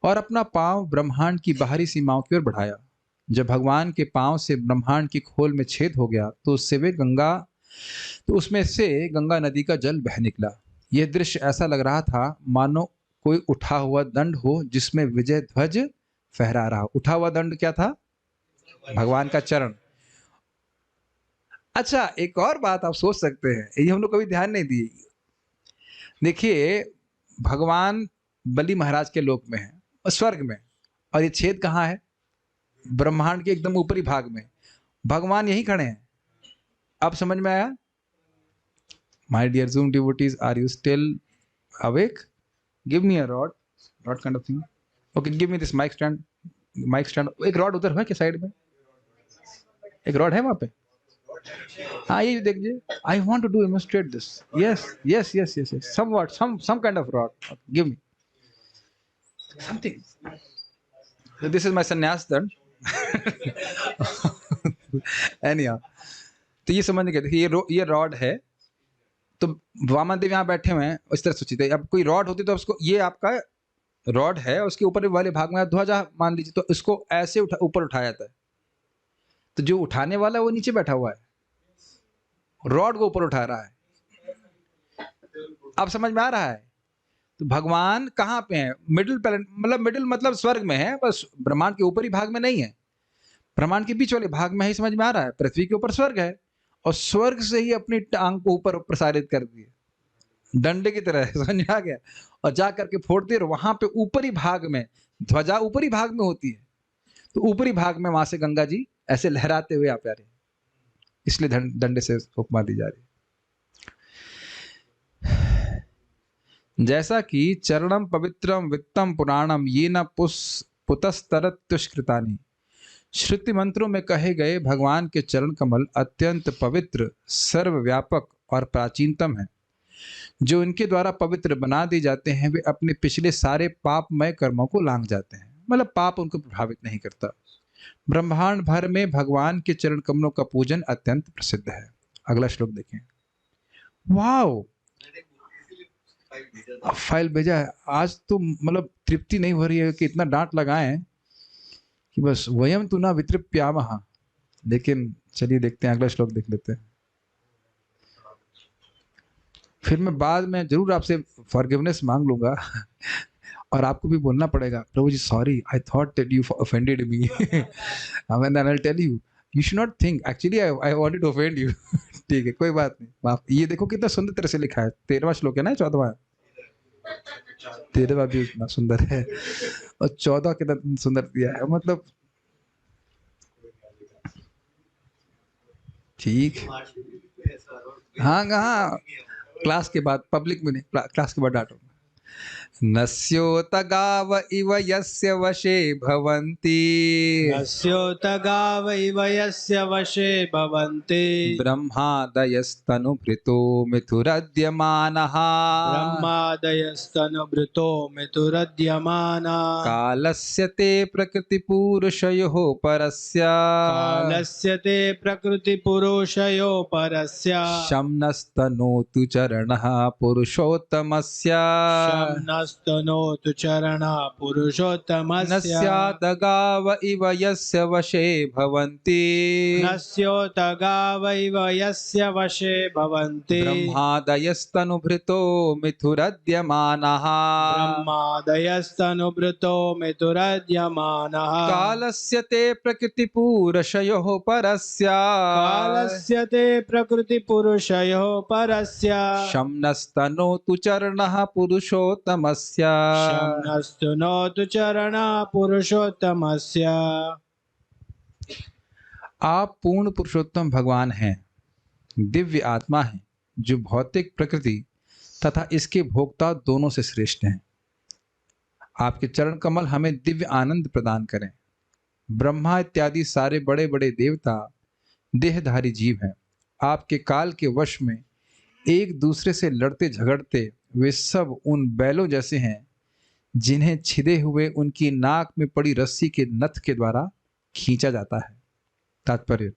और अपना पांव ब्रह्मांड की बाहरी सीमाओं की ओर बढ़ाया। जब भगवान के पांव से ब्रह्मांड की खोल में छेद हो गया तो उसमें से गंगा नदी का जल बह निकला। यह दृश्य ऐसा लग रहा था मानो कोई उठा हुआ दंड हो जिसमें विजय ध्वज फहरा रहा। उठा हुआ दंड क्या था? भगवान का चरण। अच्छा, एक और बात आप सोच सकते हैं, ये हम लोग कभी ध्यान नहीं दिए। देखिए, भगवान बलि महाराज के लोक में है, स्वर्ग में, और ये छेद कहाँ है? ब्रह्मांड के एकदम ऊपरी भाग में। भगवान यहीं खड़े हैं। अब समझ में आया? My dear Zoom devotees, are you still awake? Give me a rod kind of thing. Okay, give me this mic stand. एक रॉड उधर है क्या साइड में? एक रॉड है वहां पे? हाँ, ये देखिए। I want to demonstrate this. Yes. Somewhat, some kind of rod. Okay, give me something. So this is my sannyas dand. Anyhow, तो ये समझ गए। देखिए ये रॉड है, तो वामन देव यहाँ बैठे हुए हैं, इस तरह सोचिए। अब कोई रॉड होती तो उसको, ये आपका रॉड है, उसके ऊपर वाले भाग में ध्वजा मान लीजिए, तो इसको ऐसे ऊपर उठाया जाता है। तो जो उठाने वाला है वो नीचे बैठा हुआ है, रॉड को ऊपर उठा रहा है। अब समझ में आ रहा है? तो भगवान कहाँ पे है? मिडिल मतलब स्वर्ग में है, बस ब्रह्मांड के ऊपरी भाग में नहीं है, ब्रह्मांड के बीच वाले भाग में ही। समझ में आ रहा है? पृथ्वी के ऊपर स्वर्ग है और स्वर्ग से ही अपनी टांग को ऊपर प्रसारित कर दिए, डंडे की तरह। समझ में आ गया? और जा करके फोड़ते, और वहां पे ऊपरी भाग में ध्वजा ऊपरी भाग में होती है, तो ऊपरी भाग में वहां से गंगा जी ऐसे लहराते हुए आप आ रहे हैं, इसलिए डंडे से उपमा दी जा रही है। जैसा कि चरणम पवित्रम वित्तम पुराणम ये न पुतस्तरत्युष्कृतानि, श्रुति मंत्रों में कहे गए भगवान के चरण कमल अत्यंत पवित्र, सर्वव्यापक और प्राचीनतम हैं। जो इनके द्वारा पवित्र बना दिए जाते हैं वे अपने पिछले सारे पापमय कर्मों को लांघ जाते हैं, मतलब पाप उनको प्रभावित नहीं करता। ब्रह्मांड भर में भगवान के चरण कमलों का पूजन अत्यंत प्रसिद्ध है। अगला श्लोक देखें। वाओ, फाइल भेजा है। आज तो मतलब तृप्ति नहीं हो रही है कि इतना डांट लगाए कि बस वयम तु न वितृप्यामः, लेकिन चलिए देखते हैं, अगला श्लोक देख लेते हैं। फिर मैं बाद में जरूर आपसे फॉरगिवनेस मांग लूंगा और आपको भी बोलना पड़ेगा, Prabhu ji sorry, I thought that you offended me and I will tell you you should not think actually I wanted to offend you. ठीक है, कोई बात नहीं, माफ। ये देखो कितना सुंदर तरह से लिखा है, 13वां श्लोक है ना, 14वां, 13वां भी इतना सुंदर है और 14 कितना सुंदर दिया है, मतलब ठीक। हाँ, क्लास के बाद, पब्लिक में नहीं, क्लास के बाद डांटूंगा। नस्योत गाव इव यस्य वशे भवन्ति, नस्योत गाव इव यस्य वशे भवन्ति, ब्रह्मादयस्तनुभृतो मिथुरद्यमानः, ब्रह्मादयस्तनुभृतो मिथुरद्यमानः, कालस्य ते प्रकृतिपुरुषयोः परस्य, कालस्य ते प्रकृतिपुरुषयोः परस्य, शम्नस्तनोतु चरणः पुरुषोत्तमस्य, शम्नस्तनोतु नस्तनोतु चरणा न पुरुषोत्तमस्य स्यादगाव इव यस्य वशे भवन्ति नस्योतगावैव यस्य वशे भवन्ति ब्रह्मादयस्तनुभृतो मिथुरद्यमानः ब्रह्मादयस्तनुभृतो मिथुरद्यमानः कालस्य ते प्रकृतिपूरशयोः परस्य कालस्य ते प्रकृतिपुरुषयोः परस्य शम्नस्तनोतु चरणः पुरुषोत्तमस्य शम्नस्तु नोतु चरणा पुरुषोत्तमस्य। आप पूर्ण पुरुषोत्तम भगवान हैं, दिव्य आत्मा है जो भौतिक प्रकृति तथा इसके भोक्ता दोनों से श्रेष्ठ हैं। आपके चरण कमल हमें दिव्य आनंद प्रदान करें। ब्रह्मा इत्यादि सारे बड़े बड़े देवता देहधारी जीव हैं। आपके काल के वश में एक दूसरे से लड़ते झगड़ते वे सब उन बैलों जैसे हैं जिन्हें छिदे हुए उनकी नाक में पड़ी रस्सी के नथ के द्वारा खींचा जाता है। तात्पर्य,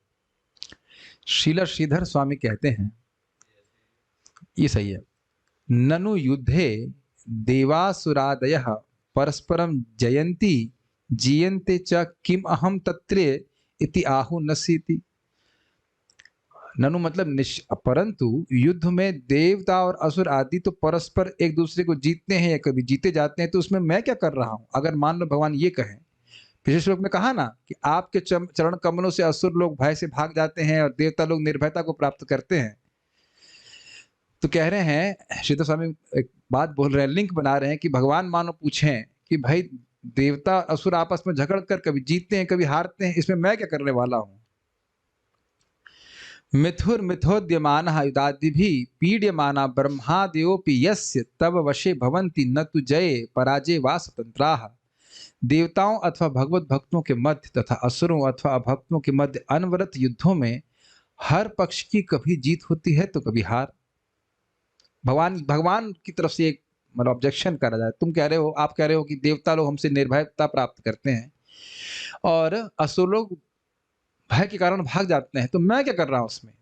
श्रीला श्रीधर स्वामी कहते हैं, ये सही है, ननु युद्धे देवासुरादयः परस्परम जयन्ति जीयन्ते च किम अहम तत्रे इति आहु नसीति। ननु मतलब परंतु युद्ध में देवता और असुर आदि तो परस्पर एक दूसरे को जीतते हैं या कभी जीते जाते हैं, तो उसमें मैं क्या कर रहा हूं? अगर मान लो भगवान ये कहें, पिछले श्लोक में कहा ना कि आपके चरण कमलों से असुर लोग भय से भाग जाते हैं और देवता लोग निर्भयता को प्राप्त करते हैं। तो कह रहे हैं श्रीधर स्वामी, एक बात बोल रहे हैं, लिंक बना रहे हैं कि भगवान मानो पूछें कि भाई देवता असुर आपस में झगड़ कर कभी जीतते हैं कभी हारते हैं, इसमें मैं क्या करने वाला हूं? मिथुर मिथोद्यमानः युधादिभिः पीड्यमाना ब्रह्मादयोऽपि यस्य तव वशे भवन्ति न तु जये पराजय वा स्वतंत्राः। देवताओं अथवा भगवत भक्तों के मध्य तथा असुरों अथवा अभक्तों के मध्य अनवरत युद्धों में हर पक्ष की कभी जीत होती है तो कभी हार। भगवान की तरफ से एक मतलब ऑब्जेक्शन करा जाए, तुम कह रहे हो, आप कह रहे हो कि देवता लोग हमसे निर्भयता प्राप्त करते हैं और असुर लोग भय के कारण भाग जाते हैं, तो मैं क्या कर रहा हूं उसमें?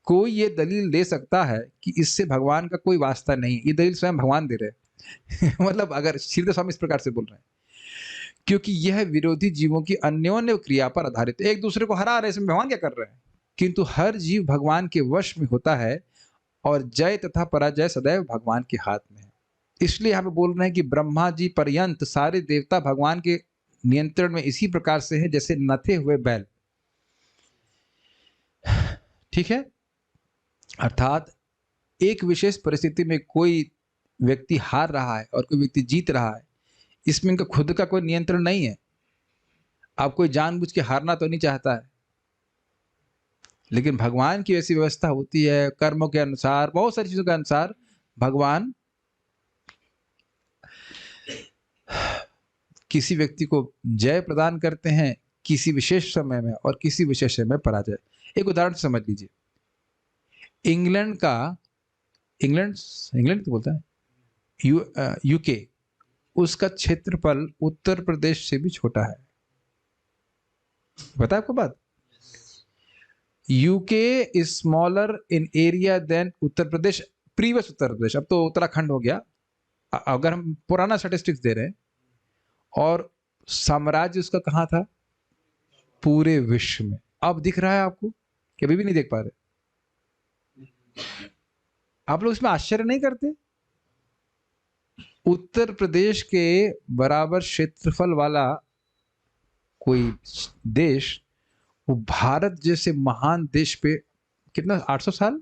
कोई ये दलील दे सकता है कि इससे भगवान का कोई वास्ता नहीं? ये दलील स्वयं भगवान दे रहे मतलब अगर श्रीधर स्वामी इस प्रकार से बोल रहे हैं, क्योंकि यह विरोधी जीवों की अन्योन्य क्रिया पर आधारित, एक दूसरे को हरा रहे, इसमें भगवान क्या कर रहे हैं? किंतु हर जीव भगवान के वश में होता है और जय तथा पराजय सदैव भगवान के हाथ में है। इसलिए यहाँ पे बोल रहे हैं कि ब्रह्मा जी पर्यंत सारे देवता भगवान के नियंत्रण में इसी प्रकार से है जैसे नथे हुए बैल। ठीक है, अर्थात एक विशेष परिस्थिति में कोई व्यक्ति हार रहा है और कोई व्यक्ति जीत रहा है, इसमें इनका खुद का कोई नियंत्रण नहीं है। आप कोई जानबूझ के हारना तो नहीं चाहता है, लेकिन भगवान की ऐसी व्यवस्था होती है, कर्मों के अनुसार, बहुत सारी चीजों के अनुसार भगवान किसी व्यक्ति को जय प्रदान करते हैं किसी विशेष समय में और किसी विशेष समय में पराजय। एक उदाहरण समझ लीजिए, इंग्लैंड तो बोलता है यूके, उसका क्षेत्रफल उत्तर प्रदेश से भी छोटा है। पता है आपको बात? UK is smaller in area than Uttar Pradesh, previous Uttar Pradesh, अब तो उत्तराखंड हो गया। अगर हम पुराना स्टैटिस्टिक्स दे रहे हैं, और साम्राज्य उसका कहां था? पूरे विश्व में। अब दिख रहा है आपको कि अभी भी नहीं देख पा रहे? आप लोग इसमें आश्चर्य नहीं करते? उत्तर प्रदेश के बराबर क्षेत्रफल वाला कोई देश, वो भारत जैसे महान देश पे कितना, 800 साल,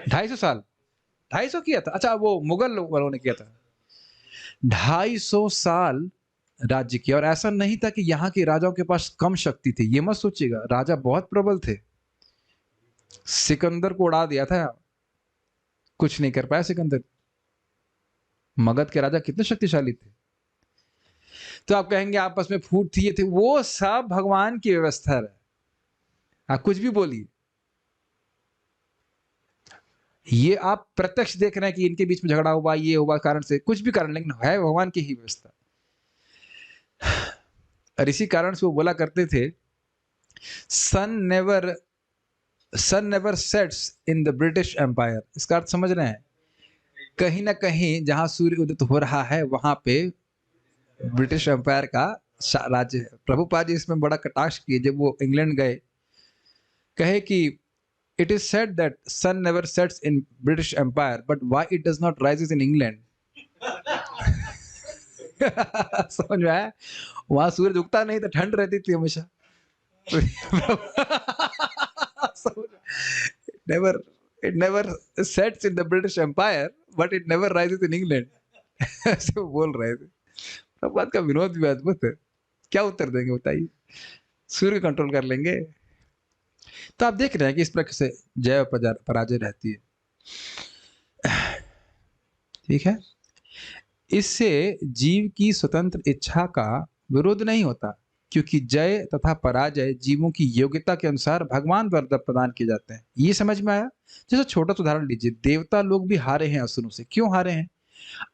250 साल, 250 किया था। अच्छा, वो मुगल वालों ने किया था। 250 साल राज्य किया, और ऐसा नहीं था कि यहाँ के राजाओं के पास कम शक्ति थी। ये मत सोचिएगा, राजा बहुत प्रबल थे। सिकंदर को उड़ा दिया था, कुछ नहीं कर पाया सिकंदर। मगध के राजा कितने शक्तिशाली थे। तो आप कहेंगे आपस में फूट थी, ये थे, वो सब भगवान की व्यवस्था है। आप कुछ भी बोलिए, ये आप प्रत्यक्ष देख रहे हैं कि इनके बीच में झगड़ा हुआ, ये हुआ कारण से, कुछ भी कारण, लेकिन है भगवान की ही व्यवस्था। और इसी कारण से वो बोला करते थे, sun never sets in the British empire. इसका अर्थ समझ रहे हैं? कहीं ना कहीं जहां सूर्य उदित हो रहा है वहां पे ब्रिटिश एम्पायर का राज्य है। प्रभुपाद जी इसमें बड़ा कटाक्ष किए जब वो इंग्लैंड गए, कहे कि it is said that sun never sets in British empire but why it does not rises in England. समझ में आया? वहां सूरज उगता नहीं तो ठंड रहती थी हमेशा। never it never sets in the British Empire but it never rises in England। ऐसे वो बोल रहे थे। तब बात का विनोद भी अद्भुत है। क्या उत्तर देंगे बताइए? सूर्य कंट्रोल कर लेंगे। तो आप देख रहे हैं कि इस प्रकार से जय और पराजय रहती है। ठीक है, इससे जीव की स्वतंत्र इच्छा का विरोध नहीं होता, क्योंकि जय तथा पराजय जीवों की योग्यता के अनुसार भगवान द्वारा प्रदान किए जाते हैं। ये समझ में आया? जैसे छोटा सा उदाहरण लीजिए, देवता लोग भी हारे हैं असुरों से। क्यों हारे हैं?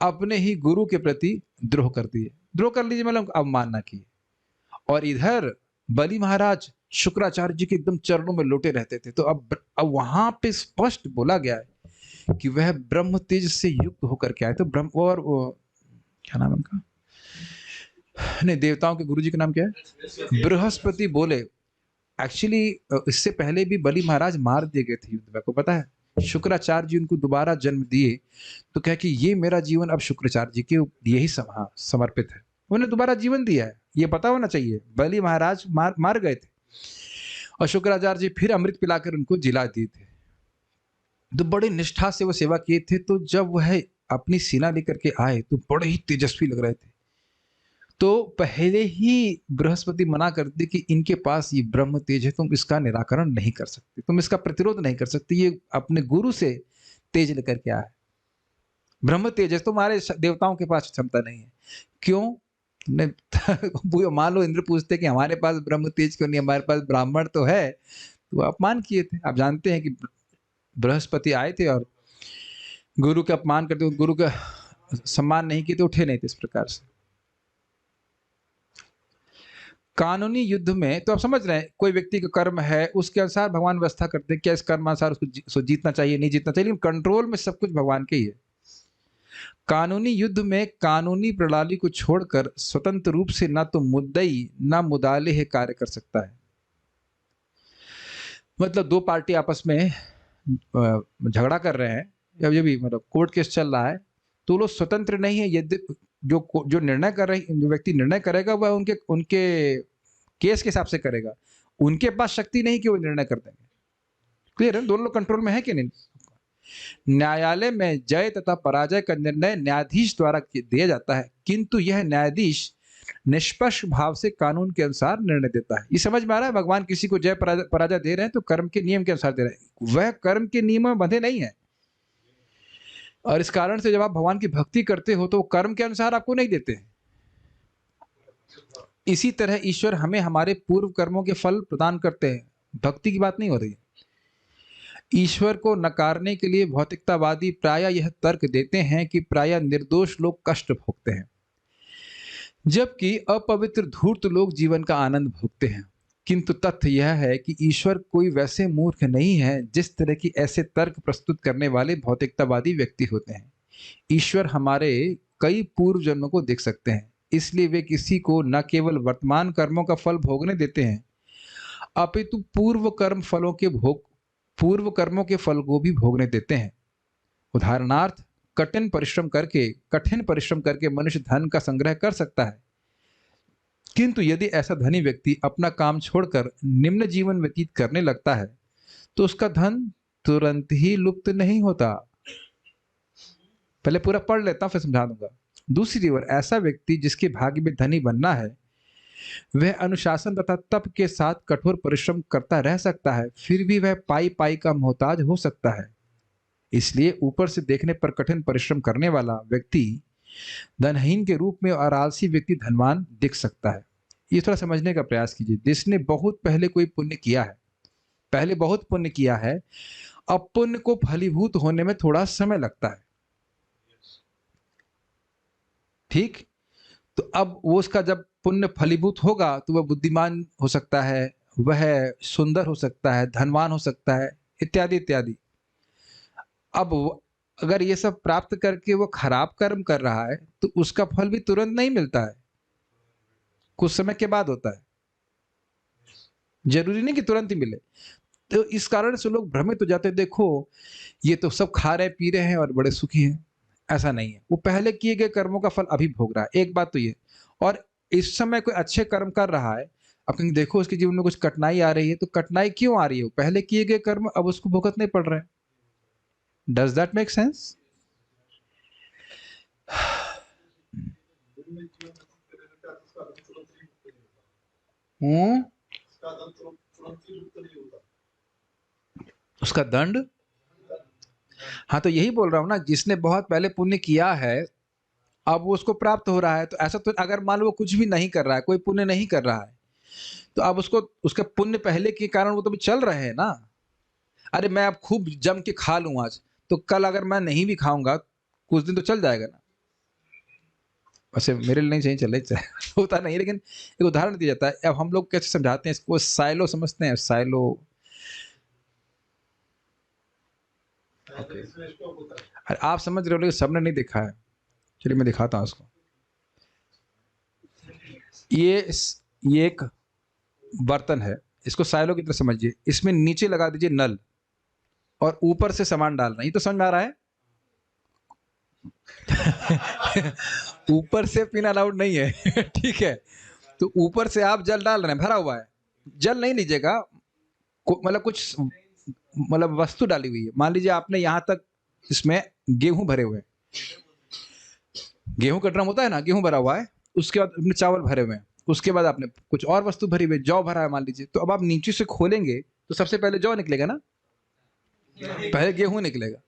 अपने ही गुरु के प्रति द्रोह कर दिए। द्रोह कर लीजिए मतलब अवमानना की। और इधर बलि महाराज शुक्राचार्य जी के एकदम चरणों में लोटे रहते थे। तो अब वहां पे स्पष्ट बोला गया है कि वह ब्रह्म तेज से युक्त होकर के आए। तो ब्रह्म और क्या नाम उनका, नहीं देवताओं के गुरु जी का नाम क्या है? बृहस्पति बोले। एक्चुअली इससे पहले भी बलि महाराज मार दिए गए थे युद्ध में, आपको पता है? शुक्राचार्य जी उनको दोबारा जन्म दिए तो कहा कि ये मेरा जीवन अब शुक्राचार्य जी के लिए ही समर्पित है। उन्हें दोबारा जीवन दिया है, ये पता होना चाहिए। बलि महाराज मार गए थे और शुक्राचार्य जी फिर अमृत पिलाकर उनको जिला दिए थे। तो बड़े निष्ठा से वो सेवा किए थे। तो जब वह अपनी सेना लेकर के आए तो बड़े ही तेजस्वी लग रहे थे। तो पहले ही बृहस्पति मना कर दी कि इनके पास ये ब्रह्म तेज है, तुम इसका निराकरण नहीं कर सकते, तुम इसका प्रतिरोध नहीं कर सकते। ये अपने गुरु से तेज लेकर के आया है, ब्रह्म तेज है, तुम्हारे देवताओं के पास क्षमता नहीं है। क्यों? मान लो इंद्र पूछते कि हमारे पास ब्रह्म तेज क्यों नहीं, हमारे पास ब्राह्मण तो है। तो अपमान किए थे। आप जानते हैं कि बृहस्पति आए थे और गुरु का अपमान करते, गुरु का सम्मान नहीं किए तो उठे नहीं थे। इस प्रकार से कानूनी युद्ध में तो आप समझ रहे हैं, कोई व्यक्ति का कर्म है उसके अनुसार भगवान व्यवस्था करते हैं। क्या इस कर्म अनुसार उसको जीतना चाहिए, नहीं जीतना चाहिए, लेकिन कंट्रोल में सब कुछ भगवान के ही है। कानूनी युद्ध में कानूनी प्रणाली को छोड़कर स्वतंत्र रूप से ना तो मुद्दई ना मुदालिह कार्य कर सकता है। मतलब दो पार्टी आपस में झगड़ा कर रहे हैं या ये भी मतलब कोर्ट केस चल रहा है, तो लोग स्वतंत्र नहीं है। यदि जो निर्णय कर रहे, जो व्यक्ति निर्णय करेगा वह उनके केस के हिसाब से करेगा। उनके पास शक्ति नहीं कि वो निर्णय कर देंगे। क्लियर है? दोनों लोग कंट्रोल में है कि नहीं? न्यायालय में जय तथा पराजय का निर्णय न्यायाधीश द्वारा दिया जाता है, किंतु यह न्यायाधीश निष्पक्ष भाव से कानून के अनुसार निर्णय देता है। ये समझ में आ रहा है? भगवान किसी को जय पराजय दे रहे हैं तो कर्म के नियम के अनुसार दे रहे हैं, वह कर्म के नियम में बंधे नहीं है। और इस कारण से जब आप भगवान की भक्ति करते हो तो वो कर्म के अनुसार आपको नहीं देते। इसी तरह ईश्वर हमें हमारे पूर्व कर्मों के फल प्रदान करते हैं। भक्ति की बात नहीं हो रही। ईश्वर को नकारने के लिए भौतिकतावादी प्रायः यह तर्क देते हैं कि प्रायः निर्दोष लोग कष्ट भोगते हैं, जबकि अपवित्र धूर्त लोग जीवन का आनंद भोगते हैं। किंतु तथ्य यह है कि ईश्वर कोई वैसे मूर्ख नहीं है जिस तरह की ऐसे तर्क प्रस्तुत करने वाले भौतिकतावादी व्यक्ति होते हैं। ईश्वर हमारे कई पूर्व जन्मों को देख सकते हैं, इसलिए वे किसी को न केवल वर्तमान कर्मों का फल भोगने देते हैं अपितु पूर्व कर्मों के फल को भी भोगने देते हैं। उदाहरणार्थ, कठिन परिश्रम करके मनुष्य धन का संग्रह कर सकता है, किंतु यदि ऐसा धनी व्यक्ति अपना काम छोड़कर निम्न जीवन व्यतीत करने लगता है तो उसका धन तुरंत ही लुप्त नहीं होता। पहले पूरा पढ़ लेता हूं फिर समझा दूंगा। दूसरी ओर ऐसा व्यक्ति जिसके भाग्य में धनी बनना है, वह अनुशासन तथा तप के साथ कठोर परिश्रम करता रह सकता है, फिर भी वह पाई पाई का मोहताज हो सकता है। इसलिए ऊपर से देखने पर कठिन परिश्रम करने वाला व्यक्ति धनहीन के रूप में और आलसी व्यक्ति धनवान दिख सकता है। ये थोड़ा समझने का प्रयास कीजिए। जिसने बहुत पहले कोई पुण्य किया है, पहले बहुत पुण्य किया है, अब पुण्य को फलीभूत होने में थोड़ा समय लगता है। ठीक, तो अब वो उसका जब पुण्य फलीभूत होगा तो वह बुद्धिमान हो सकता है, वह सुंदर हो सकता है, धनवान हो सकता है, इत्यादि इत्यादि। अब अगर ये सब प्राप्त करके वो खराब कर्म कर रहा है तो उसका फल भी तुरंत नहीं मिलता है, कुछ समय के बाद होता है, जरूरी नहीं कि तुरंत ही मिले। तो इस कारण से लोग भ्रमित हो जाते हैं, देखो ये तो सब खा रहे पी रहे हैं और बड़े सुखी हैं। ऐसा नहीं है, वो पहले किए गए कर्मों का फल अभी भोग रहा है, एक बात तो ये। और इस समय कोई अच्छे कर्म कर रहा है, अब कहीं देखो उसके जीवन में कुछ कठिनाई आ रही है, तो कठिनाई क्यों आ रही है? वो पहले किए गए कर्म अब उसको भुगतने पड़ रहे हैं। Does that make sense? Hmm, उसका दंड, हाँ तो यही बोल रहा हूं ना, जिसने बहुत पहले पुण्य किया है अब वो उसको प्राप्त हो रहा है। तो ऐसा तो अगर मान लो वो कुछ भी नहीं कर रहा है, कोई पुण्य नहीं कर रहा है, तो अब उसको उसके पुण्य पहले के कारण वो तो भी चल रहे हैं ना। अरे मैं अब खूब जम के खा लूं आज, तो कल अगर मैं नहीं भी खाऊंगा कुछ दिन तो चल जाएगा ना। वैसे मेरे लिए नहीं चाहिए चले होता नहीं, लेकिन एक उदाहरण दिया जाता है। अब हम लोग कैसे समझाते हैं इसको, साइलो समझते हैं, साइलो। अरे आप समझ रहे हो लेकिन सबने नहीं देखा है। चलिए मैं दिखाता हूँ उसको। ये एक बर्तन है, इसको साइलो की तरह समझिए। इसमें नीचे लगा दीजिए नल और ऊपर से सामान डालना, ये तो समझ में आ रहा है। ऊपर से पीना अलाउड नहीं है ठीक है, तो ऊपर से आप जल डाल रहे हैं, भरा हुआ है। जल नहीं लीजिएगा, मतलब कुछ मतलब वस्तु डाली हुई है। मान लीजिए आपने यहां तक इसमें गेहूं भरे हुए हैं, गेहूं का ड्रम होता है ना, गेहूं भरा हुआ है। उसके बाद अपने चावल भरे हुए हैं, उसके बाद आपने कुछ और वस्तु भरी हुई, जौ भरा है मान लीजिए। तो अब आप नीचे से खोलेंगे तो सबसे पहले जौ निकलेगा ना, पहले गेहूं निकलेगा,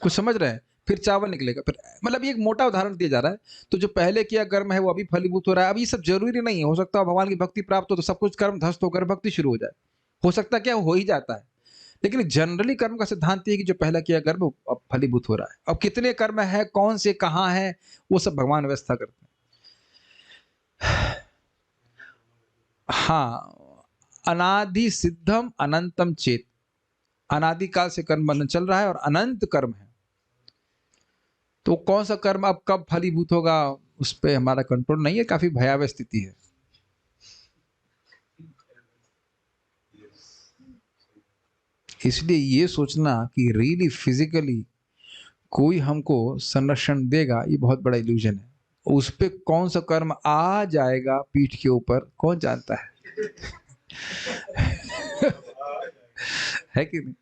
कुछ समझ रहे हैं, फिर चावल निकलेगा, फिर मतलब ये एक मोटा उदाहरण दिया जा रहा है। तो जो पहले किया कर्म है वो अभी फलीभूत हो रहा है। अब ये सब जरूरी नहीं है, हो सकता है भगवान की भक्ति प्राप्त हो तो सब कुछ कर्म ध्वस्त होकर भक्ति शुरू हो जाए, हो सकता है, क्या हो ही जाता है। लेकिन जनरली कर्म का सिद्धांत ये है कि जो पहला किया कर्म अब फलीभूत हो रहा है। अब कितने कर्म है, कौन से कहाँ है, वो सब भगवान व्यवस्था करते हैं। हाँ, अनादि सिद्धम अनंतम चेत, अनादिकाल से कर्म बंधन चल रहा है और अनंत कर्म है। तो कौन सा कर्म अब कब फलीभूत होगा उस पर हमारा कंट्रोल नहीं है, काफी भयावह स्थिति है। इसलिए ये सोचना कि रियली फिजिकली कोई हमको संरक्षण देगा, ये बहुत बड़ा इल्यूजन है। उस पे कौन सा कर्म आ जाएगा पीठ के ऊपर कौन जानता है है कि नहीं?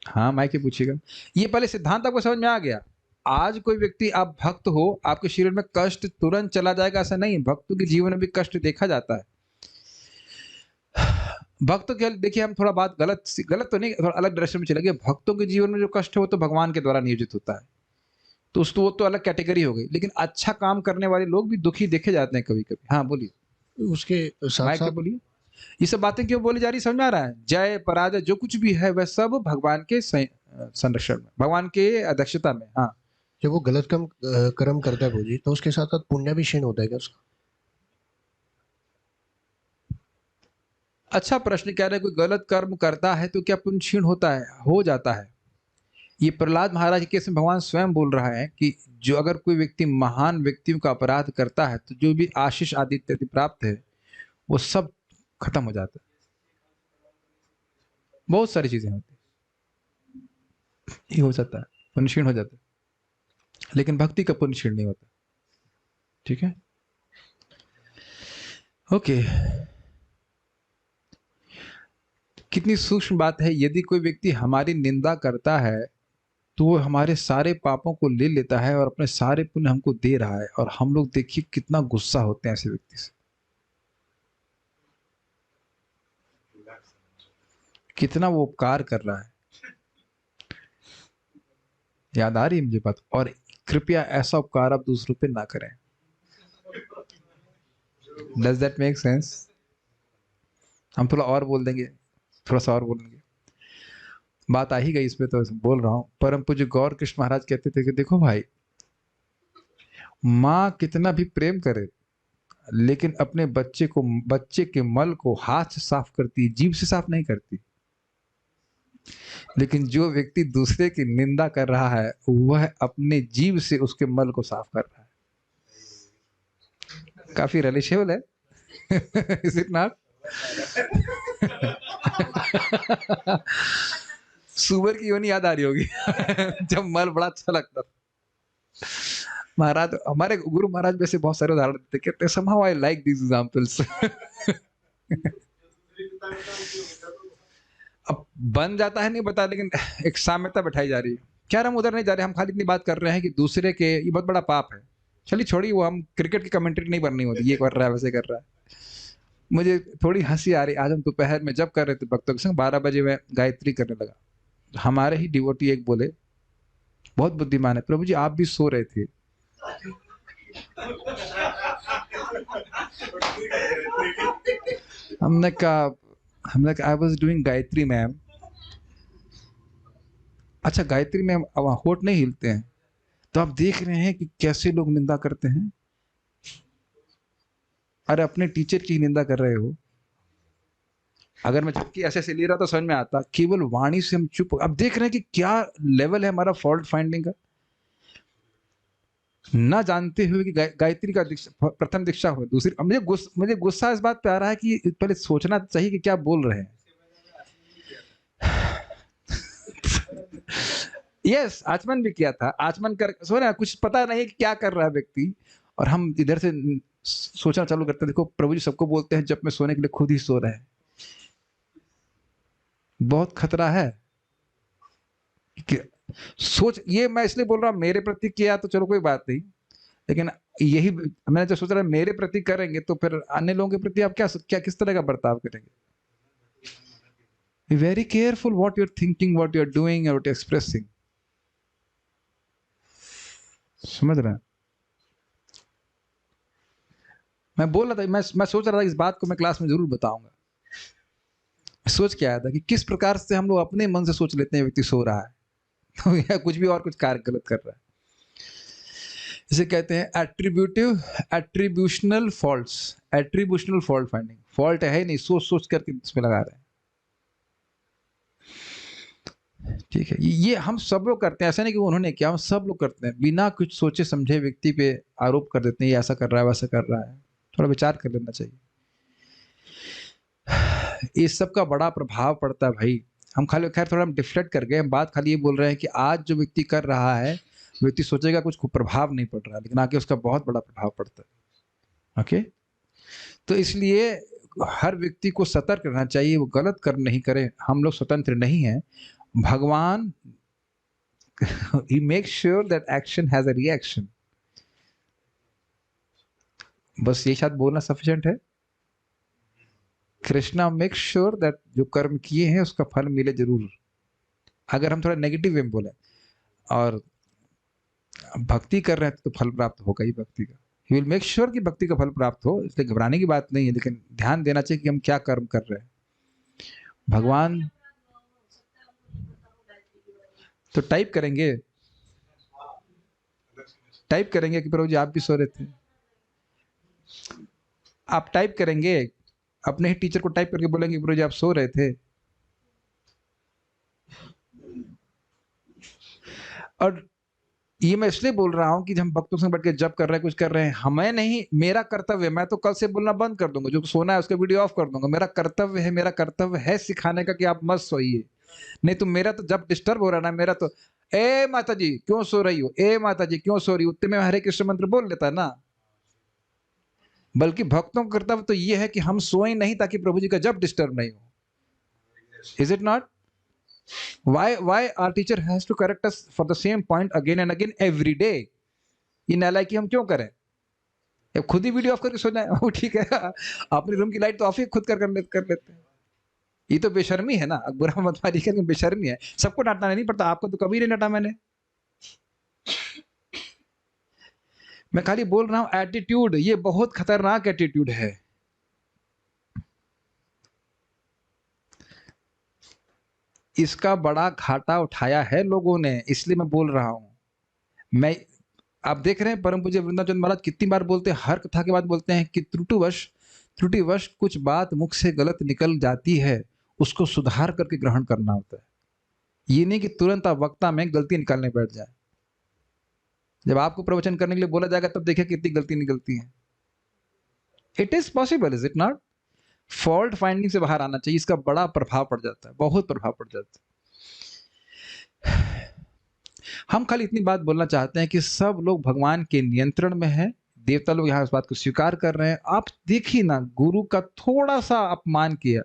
हाँ माइक के पूछिएगा। ये पहले सिद्धांत आपको समझ में आ गया। आज कोई व्यक्ति, आप भक्त हो, आपके शरीर में कष्ट तुरंत चला जाएगा ऐसा नहीं है, भक्तों के जीवन में भी कष्ट देखा जाता है। भक्तों के, देखिए हम थोड़ा बात गलत तो नहीं, थोड़ा अलग डायरेक्शन में चले गए। भक्तों के जीवन में जो कष्ट है वो तो भगवान के द्वारा नियोजित होता है, तो उस तो वो तो अलग कैटेगरी हो गई। लेकिन अच्छा काम करने वाले लोग भी दुखी देखे जाते हैं कभी कभी। हाँ बोलिए, उसके साथ माइक पे साथ बोलिए। ये सब बातें क्यों बोली जा रही समझ में आ रहा है? जय पराजय जो कुछ भी है वह सब भगवान के संरक्षण में, भगवान के अध्यक्षता में। हाँ जब वो गलत कर्म करता है भोजी, तो उसके साथ साथ पुण्य भी क्षीण होता है क्या उसका? अच्छा प्रश्न कह रहे हैं, कोई गलत कर्म करता है तो क्या पुण्य क्षीण होता है? हो जाता है। ये प्रहलाद महाराज के केस में भगवान स्वयं बोल रहा है कि जो अगर कोई व्यक्ति महान व्यक्तियों का अपराध करता है तो जो भी आशीष आदि इत्यादि प्राप्त है वो सब खत्म हो जाता है। बहुत सारी चीजें होती है, ये हो जाता है, पुण्य क्षीण हो जाता है, लेकिन भक्ति का पुण्य क्षीण नहीं होता। ठीक है, ओके। कितनी सूक्ष्म बात है, यदि कोई व्यक्ति हमारी निंदा करता है तो वो हमारे सारे पापों को ले लेता है और अपने सारे पुण्य हमको दे रहा है, और हम लोग देखिए कितना गुस्सा होते हैं ऐसे व्यक्ति से, कितना वो उपकार कर रहा है। याद आ रही है मुझे बात? और कृपया ऐसा उपकार आप दूसरों पे ना करें। Does that make sense? हम थोड़ा और बोल देंगे, थोड़ा सा और बोल देंगे, बात आ ही गई इसमें तो बोल रहा हूं। परम पूज्य गौर कृष्ण महाराज कहते थे कि देखो भाई, माँ कितना भी प्रेम करे लेकिन अपने बच्चे के मल को हाथ से साफ करती है, जीभ से साफ नहीं करती। लेकिन जो व्यक्ति दूसरे की निंदा कर रहा है वह अपने जीव से उसके मल को साफ कर रहा है। काफी रिलेशेबल है। Is it not? सुअर की योनि याद आ रही होगी। जब मल बड़ा अच्छा लगता था। महाराज, हमारे गुरु महाराज वैसे बहुत सारे उदाहरण देते, कहते हैं somehow I like these examples। अब बन जाता है नहीं बता, लेकिन एक साम्यता बैठाई जा रही है। क्या हम उधर नहीं जा रहे, हम खाली इतनी बात कर रहे हैं कि दूसरे के, ये बहुत बड़ा पाप है। चलिए छोड़िए, वो हम क्रिकेट की कमेंट्री नहीं बननी होती, ये कर रहा है वैसे कर रहा है। मुझे थोड़ी हंसी आ रही, आज हम दोपहर में जब कर रहे थे भक्तों के संग, 12 बजे मैं गायत्री करने लगा। हमारे ही डिवोटी एक बोले, बहुत बुद्धिमान है, प्रभु जी आप भी सो रहे थे। हमने कहा I was doing Gayatri ma'am. अच्छा गायत्री मैम, अब होठ नहीं हिलते हैं, तो आप देख रहे हैं कि कैसे लोग निंदा करते हैं। अरे अपने टीचर की निंदा कर रहे हो। अगर मैं चुटकी ऐसे से ले रहा तो समझ में आता, केवल वाणी से हम चुप। अब देख रहे हैं कि क्या लेवल है हमारा फॉल्ट फाइंडिंग का। ना जानते हुए कि गायत्री का प्रथम दीक्षा हो, दूसरी। मुझे गुस्सा इस बात पे आ रहा है कि पहले सोचना चाहिए कि क्या बोल रहे हैं। यस, आचमन भी किया था। आचमन कर सो रहा, कुछ पता नहीं कि क्या कर रहा है व्यक्ति, और हम इधर से सोचना चालू करते हैं, देखो प्रभु जी सबको बोलते हैं जब मैं सोने के लिए खुद ही सो रहे हैं। बहुत खतरा है कि सोच, ये मैं इसलिए बोल रहा हूँ, मेरे प्रति किया तो चलो कोई बात नहीं, लेकिन यही मैंने जो सोच रहा मेरे प्रति करेंगे तो फिर अन्य लोगों के प्रति आप क्या किस तरह का बर्ताव करेंगे। Be very careful what you are thinking, what you are doing, what you are expressing. समझ रहे हैं? मैं बोल रहा था, मैं सोच रहा था इस बात को मैं क्लास में जरूर बताऊंगा। सोच क्या आया था कि किस प्रकार से हम लोग अपने मन से सोच लेते हैं व्यक्ति सो रहा है तो या कुछ भी और कुछ कार्य गलत कर रहा है। इसे कहते हैं attributional faults, attributional fault finding. Fault है ही नहीं, सोच सोच करके इसमें लगा रहे हैं। ठीक है, ये हम सब लोग करते हैं, ऐसा नहीं कि उन्होंने किया, हम सब लोग करते हैं। बिना कुछ सोचे समझे व्यक्ति पे आरोप कर देते हैं, ये ऐसा कर रहा है वैसा कर रहा है। थोड़ा विचार कर लेना चाहिए। इस सब का बड़ा प्रभाव पड़ता है भाई। हम खाली, खैर थोड़ा हम डिफ्लेक्ट कर गए, हम बात खाली ये बोल रहे हैं कि आज जो व्यक्ति कर रहा है, व्यक्ति सोचेगा कुछ प्रभाव नहीं पड़ रहा, लेकिन आगे उसका बहुत बड़ा प्रभाव पड़ता है। ओके, तो इसलिए हर व्यक्ति को सतर्क रहना चाहिए, वो गलत कर्म नहीं करे। हम लोग स्वतंत्र नहीं हैं। भगवान he makes sure that action has a reaction। बस ये शायद बोलना सफिशिएंट है। कृष्णा मेक श्योर दैट जो कर्म किए हैं उसका फल मिले जरूर। अगर हम थोड़ा नेगेटिव वे में बोले, और भक्ति कर रहे हैं तो फल प्राप्त होगा ही भक्ति का। ही विल मेक श्योर कि भक्ति का फल प्राप्त हो, इसलिए घबराने की बात नहीं है, लेकिन ध्यान देना चाहिए कि हम क्या कर्म कर रहे हैं। भगवान तो टाइप करेंगे कि प्रभु जी आप भी सो रहे थे। आप टाइप करेंगे, अपने ही टीचर को टाइप करके बोलेंगे प्रभु जी आप सो रहे थे। और ये मैं इसलिए बोल रहा हूं कि हम भक्तों से बैठ के जब कर रहे हैं, कुछ कर रहे हैं, हमें नहीं, मेरा कर्तव्य, मैं तो कल से बोलना बंद कर दूंगा, जो सोना है उसका वीडियो ऑफ कर दूंगा। मेरा कर्तव्य है सिखाने का कि आप मत सोइए। नहीं तो मेरा तो जब डिस्टर्ब हो रहा ना, मेरा तो ए माता जी क्यों सो रही हो, ए माता जी क्यों सो रही हो, उतने में हरे कृष्ण मंत्र बोल लेता ना। बल्कि भक्तों का कर्तव्य तो ये है कि हम सोए नहीं ताकि प्रभु जी का जब डिस्टर्ब नहीं हो। Is it not? why our teacher has to correct us for the same point again and again every day? ये नालायकी हम क्यों करें? खुद ही वीडियो ऑफ करके सो जाए, वो ठीक है। अपने रूम की लाइट तो ऑफ ही खुद कर लेते हैं। ये तो बेशर्मी है ना, बुरा मत मानिए, बेशर्मी है। सबको डांटना नहीं पड़ता, आपको तो कभी नहीं डांटा मैंने। मैं खाली बोल रहा हूं एटीट्यूड, ये बहुत खतरनाक एटीट्यूड है। इसका बड़ा घाटा उठाया है लोगों ने, इसलिए मैं बोल रहा हूं। मैं, आप देख रहे हैं परम पूज्य वृंदावन चंद्र महाराज कितनी बार बोलते हैं, हर कथा के बाद बोलते हैं कि त्रुटिवश कुछ बात मुख से गलत निकल जाती है, उसको सुधार करके ग्रहण करना होता है। ये नहीं कि तुरंत आप वक्ता में गलती निकालने बैठ जाए। जब आपको प्रवचन करने के लिए बोला जाएगा तब देखिए कितनी गलती निकलती है। It is possible, is it not? Fault finding से बाहर आना चाहिए, इसका बड़ा प्रभाव पड़ जाता है, बहुत प्रभाव पड़ जाता है। हम खाली इतनी बात बोलना चाहते हैं कि सब लोग भगवान के नियंत्रण में हैं, देवता लोग यहाँ इस बात को स्वीकार कर रहे हैं। आप देखिए ना, गुरु का थोड़ा सा अपमान किया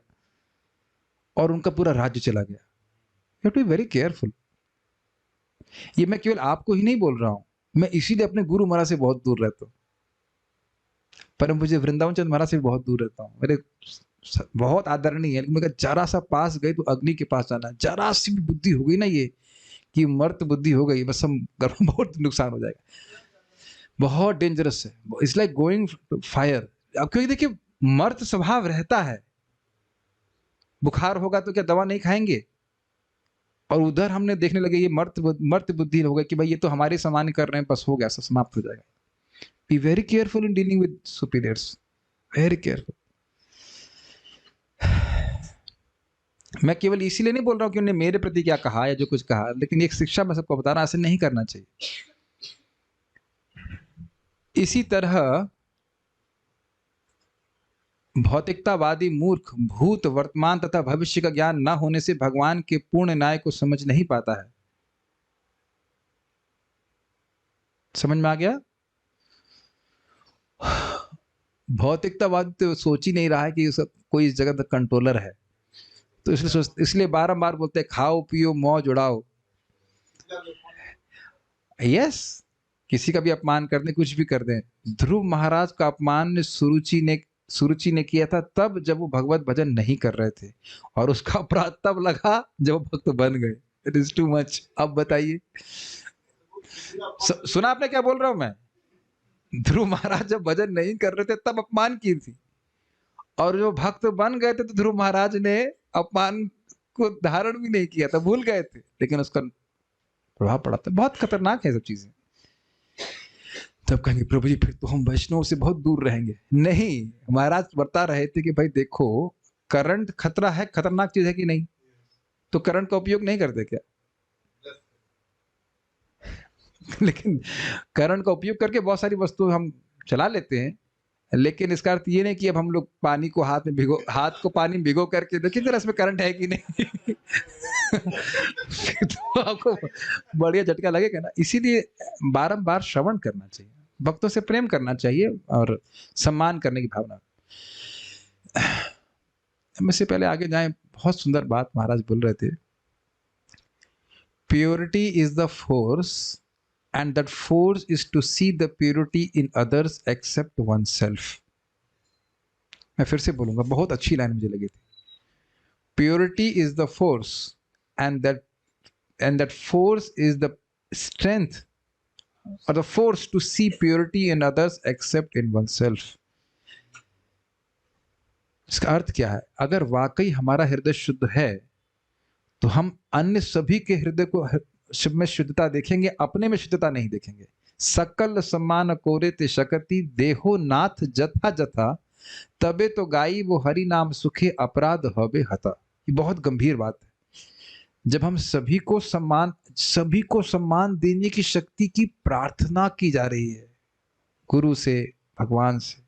और उनका पूरा राज्य चला गया। You have to be very careful. ये मैं केवल आपको ही नहीं बोल रहा हूं, मैं इसीलिए अपने गुरु महाराज से बहुत दूर रहता हूँ। परम पूज्य वृंदावन चंद महाराज से बहुत दूर रहता हूँ। मेरे बहुत आदरणीय है, लेकिन मैं जरा सा पास गए तो अग्नि के पास जाना। जरा सी भी बुद्धि हो गई ना ये कि मर्त बुद्धि हो गई, बस हम बहुत नुकसान हो जाएगा, बहुत डेंजरस है। It's like going fire. अब क्योंकि देखिए मर्त स्वभाव रहता है, बुखार होगा तो क्या दवा नहीं खाएंगे? और उधर हमने देखने लगे ये मर्त बुद्धि हो गई कि भाई ये तो हमारे समान कर रहे हैं, बस हो गया, सब समाप्त हो जाएगा। B very careful in dealing with superiors, very careful. मैं केवल इसीलिए नहीं बोल रहा हूँ कि उन्होंने मेरे प्रति क्या कहा या जो कुछ कहा, लेकिन एक शिक्षा मैं सबको बता रहा हूं, ऐसे नहीं करना चाहिए। इसी तरह भौतिकतावादी मूर्ख भूत, वर्तमान तथा भविष्य का ज्ञान न होने से भगवान के पूर्ण न्याय को समझ नहीं पाता है। समझ में आ गया? भौतिकतावादी तो सोच ही नहीं रहा है कि कोई इस जगत का कंट्रोलर है, तो इसलिए बारंबार बोलते हैं खाओ पियो मौज उड़ाओ। यस, किसी का भी अपमान कर दें, कुछ भी कर दें। ध्रुव महाराज का अपमान सुरुचि ने किया था तब जब वो भगवत भजन नहीं कर रहे थे, और उसका अपराध तब लगा जब वो भक्त बन गए। It is too much. अब बताइए, सुना आपने क्या बोल रहा हूं मैं? ध्रुव महाराज जब भजन नहीं कर रहे थे तब अपमान की थी, और जो भक्त बन गए थे तो ध्रुव महाराज ने अपमान को धारण भी नहीं किया था, भूल गए थे, लेकिन उसका प्रभाव पड़ा था। बहुत खतरनाक है सब चीजें। तब कहेंगे प्रभु जी फिर तो हम वैष्णव से बहुत दूर रहेंगे। नहीं, महाराज बता रहे थे कि भाई देखो, करंट खतरा है, खतरनाक चीज है कि नहीं? तो करंट का उपयोग नहीं करते क्या? लेकिन करंट का उपयोग करके बहुत सारी वस्तु हम चला लेते हैं, लेकिन इसका अर्थ ये नहीं कि अब हम लोग पानी को हाथ को पानी में भिगो करके देखिए जरा इसमें करंट है कि नहीं। फिर तो आपको बढ़िया झटका लगेगा ना। इसीलिए बारंबार श्रवण करना चाहिए, भक्तों से प्रेम करना चाहिए और सम्मान करने की भावना। हम इससे पहले आगे जाएं, बहुत सुंदर बात महाराज बोल रहे थे। Purity is the force and that force is to see the purity in others except oneself. मैं फिर से बोलूंगा, बहुत अच्छी लाइन मुझे लगी थी। Purity is the force and that force is the strength or the force to see purity in others except in oneself। इसका अर्थ क्या है? अगर वाकई हमारा हृदय शुद्ध है तो हम अन्य सभी के हृदय को में शुद्धता देखेंगे, अपने में शुद्धता नहीं देखेंगे। सकल सम्मान कोरे ते शकति देहो नाथ जथा जथा तबे तो गाई वो हरि नाम सुखे अपराध हबे हता। ये बहुत गंभीर बात है। जब हम सभी को सम्मान देने की शक्ति की प्रार्थना की जा रही है गुरु से, भगवान से।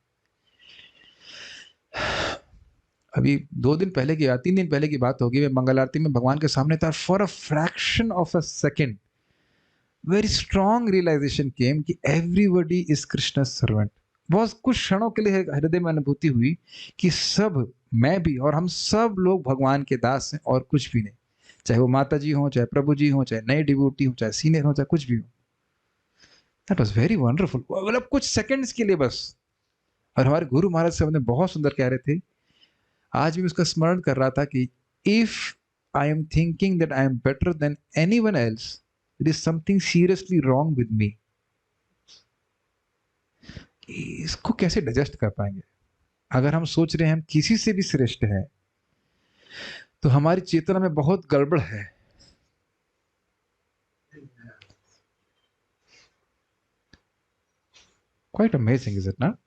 अभी 2 दिन पहले की 3 दिन पहले की बात होगी, मैं मंगल आरती में भगवान के सामने था। For a fraction of a second very strong realisation came कि एवरीबॉडी इज कृष्ण सर्वेंट। बहुत कुछ क्षणों के लिए हृदय में अनुभूति हुई कि सब, मैं भी और हम सब लोग भगवान के दास हैं और कुछ भी नहीं। चाहे वो माता जी हो, चाहे प्रभु जी हो, चाहे नए डिवोटी हो, चाहे सीनियर हो, चाहे कुछ भी हो। That was very wonderful. मतलब कुछ सेकंड्स के लिए बस। और हमारे गुरु महाराज से हमने बहुत सुंदर कह रहे थे, आज भी उसका स्मरण कर रहा था कि if I am thinking that I am better than anyone else, it is something seriously wrong with me. इसको कैसे डाइजेस्ट कर पाएंगे? अगर हम सोच रहे हैं हम किसी से भी श्रेष्ठ हैं तो हमारी चेतना में बहुत गड़बड़ है। Quite amazing, is it not?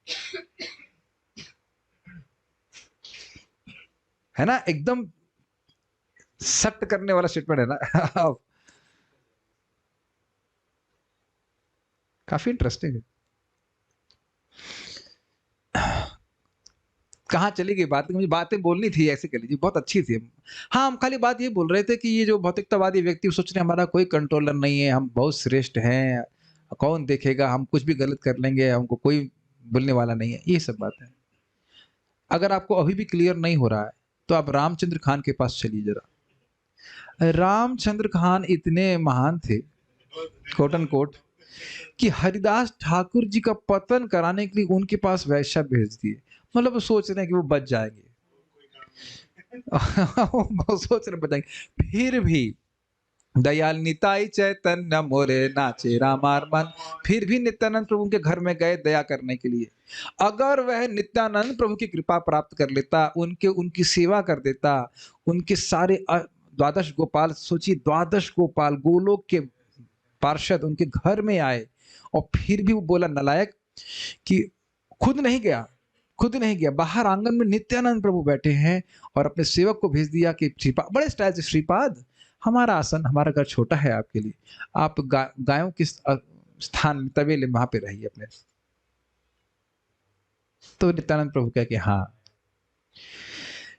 है ना? एकदम सट करने वाला स्टेटमेंट है ना। काफी इंटरेस्टिंग है। कहाँ चली गई बात, मुझे बातें बोलनी थी, ऐसे कर लीजिए, बहुत अच्छी थी। हाँ, हम खाली बात ये बोल रहे थे कि ये जो भौतिकतावादी व्यक्ति सोच रहे हैं हमारा कोई कंट्रोलर नहीं है, हम बहुत श्रेष्ठ हैं, कौन देखेगा, हम कुछ भी गलत कर लेंगे, हमको कोई बोलने वाला नहीं है, ये सब बात है। अगर आपको अभी भी क्लियर नहीं हो रहा है तो आप रामचंद्र खान के पास चलिए जरा। रामचंद्र खान इतने महान थे, कोट एंड कोट, कि हरिदास ठाकुर जी का पतन कराने के लिए उनके पास वैश्या भेज दिए। मतलब वो सोच रहे हैं कि वो बच जाएंगे। वो सोच रहे बच जाएंगे, फिर भी दयाल निताई चैतन्य मोरे नाचे रामार मन, फिर भी नित्यानंद प्रभु के घर में गए दया करने के लिए। अगर वह नित्यानंद प्रभु की कृपा प्राप्त कर लेता, उनकी सेवा कर देता, उनके सारे द्वादश गोपाल, सोचिए द्वादश गोपाल गोलोक के पार्षद उनके घर में आए, और फिर भी वो बोला नालायक कि खुद नहीं गया, बाहर आंगन में नित्यानंद प्रभु बैठे हैं और अपने सेवक को भेज दिया कि श्रीपाद, बड़े स्टाइल से, श्रीपाद हमारा आसन, हमारा घर छोटा है आपके लिए, आप गायों के स्थान तबेले वहां पे रहिए अपने। तो नित्यानंद प्रभु कह के हाँ,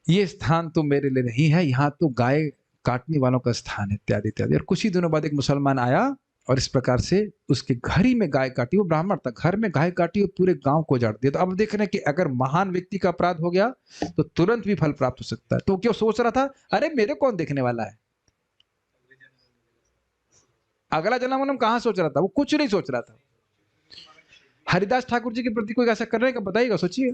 ये स्थान तो मेरे लिए नहीं है, यहाँ तो गाय काटने वालों का स्थान है, इत्यादि इत्यादि। और कुछ ही दिनों बाद एक मुसलमान आया और इस प्रकार से उसके घर ही में गाय काटी, वो ब्राह्मण था, घर में गाय काटी और पूरे गांव को उजाड़ दिया। तो अब देख रहे हैं कि अगर महान व्यक्ति का अपराध हो गया तो तुरंत भी फल प्राप्त हो सकता है। तो क्यों सोच रहा था, अरे मेरे कौन देखने वाला है, अगला जन्म कहां सोच रहा था, वो कुछ नहीं सोच रहा था। हरिदास ठाकुर जी के प्रति कोई ऐसा कर रहे हैं, बताइएगा, सोचिए।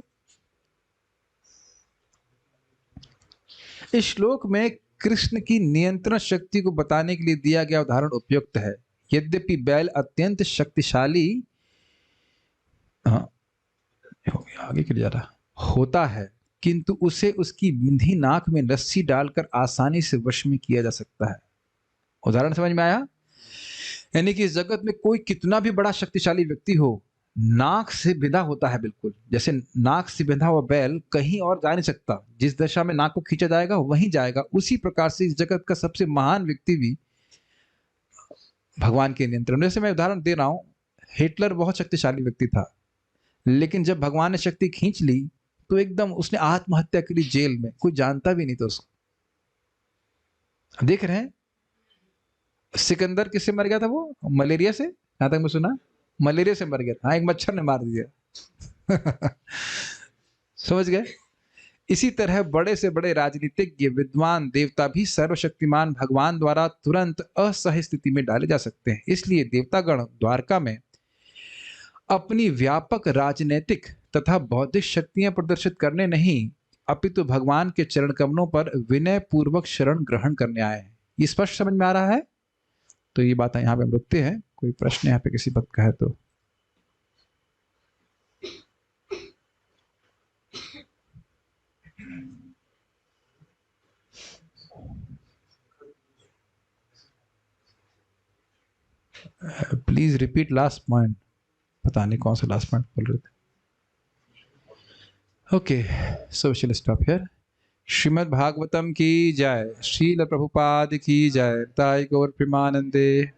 इस श्लोक में कृष्ण की नियंत्रण शक्ति को बताने के लिए दिया गया उदाहरण उपयुक्त है। यद्यपि बैल अत्यंत शक्तिशाली, हाँ आगे के लिए जा रहा होता है, किंतु उसे उसकी बिंधी नाक में रस्सी डालकर आसानी से वश में किया जा सकता है। उदाहरण समझ में आया? यानी कि इस जगत में कोई कितना भी बड़ा शक्तिशाली व्यक्ति हो, नाक से बिंधा होता है, बिल्कुल जैसे नाक से बिंधा हुआ बैल कहीं और जा नहीं सकता, जिस दिशा में नाक को खींचा जाएगा वहीं जाएगा। उसी प्रकार से इस जगत का सबसे महान व्यक्ति भी भगवान के नियंत्रण। जैसे मैं उदाहरण दे रहा हूं, हिटलर बहुत शक्तिशाली व्यक्ति था, लेकिन जब भगवान ने शक्ति खींच ली तो एकदम उसने आत्महत्या करी जेल में, कोई जानता भी नहीं था उसको। देख रहे हैं सिकंदर किससे मर गया था, वो मलेरिया से, जहां तक मैं सुना मलेरिया से मर गया था। हाँ, एक मच्छर ने मार दिया। समझ गए? इसी तरह बड़े से बड़े राजनीतिज्ञ, विद्वान, देवता भी सर्वशक्तिमान भगवान द्वारा तुरंत असह्य स्थिति में डाले जा सकते हैं। इसलिए देवतागण द्वारका में अपनी व्यापक राजनीतिक तथा बौद्धिक शक्तियां प्रदर्शित करने नहीं, अपितु भगवान के चरण कमलों पर विनय पूर्वक शरण ग्रहण करने आए हैं। ये स्पष्ट समझ में आ रहा है? तो ये बात यहाँ पे हम रुकते हैं। कोई प्रश्न यहाँ पे किसी बात का है तो? Please repeat last point. पता नहीं कौन सा लास्ट पॉइंट बोल रहे थे। Okay, so will stop here. Shrimad Bhagavatam की जय, श्रील प्रभुपाद की जय, ताई गौर प्रेमानंदे।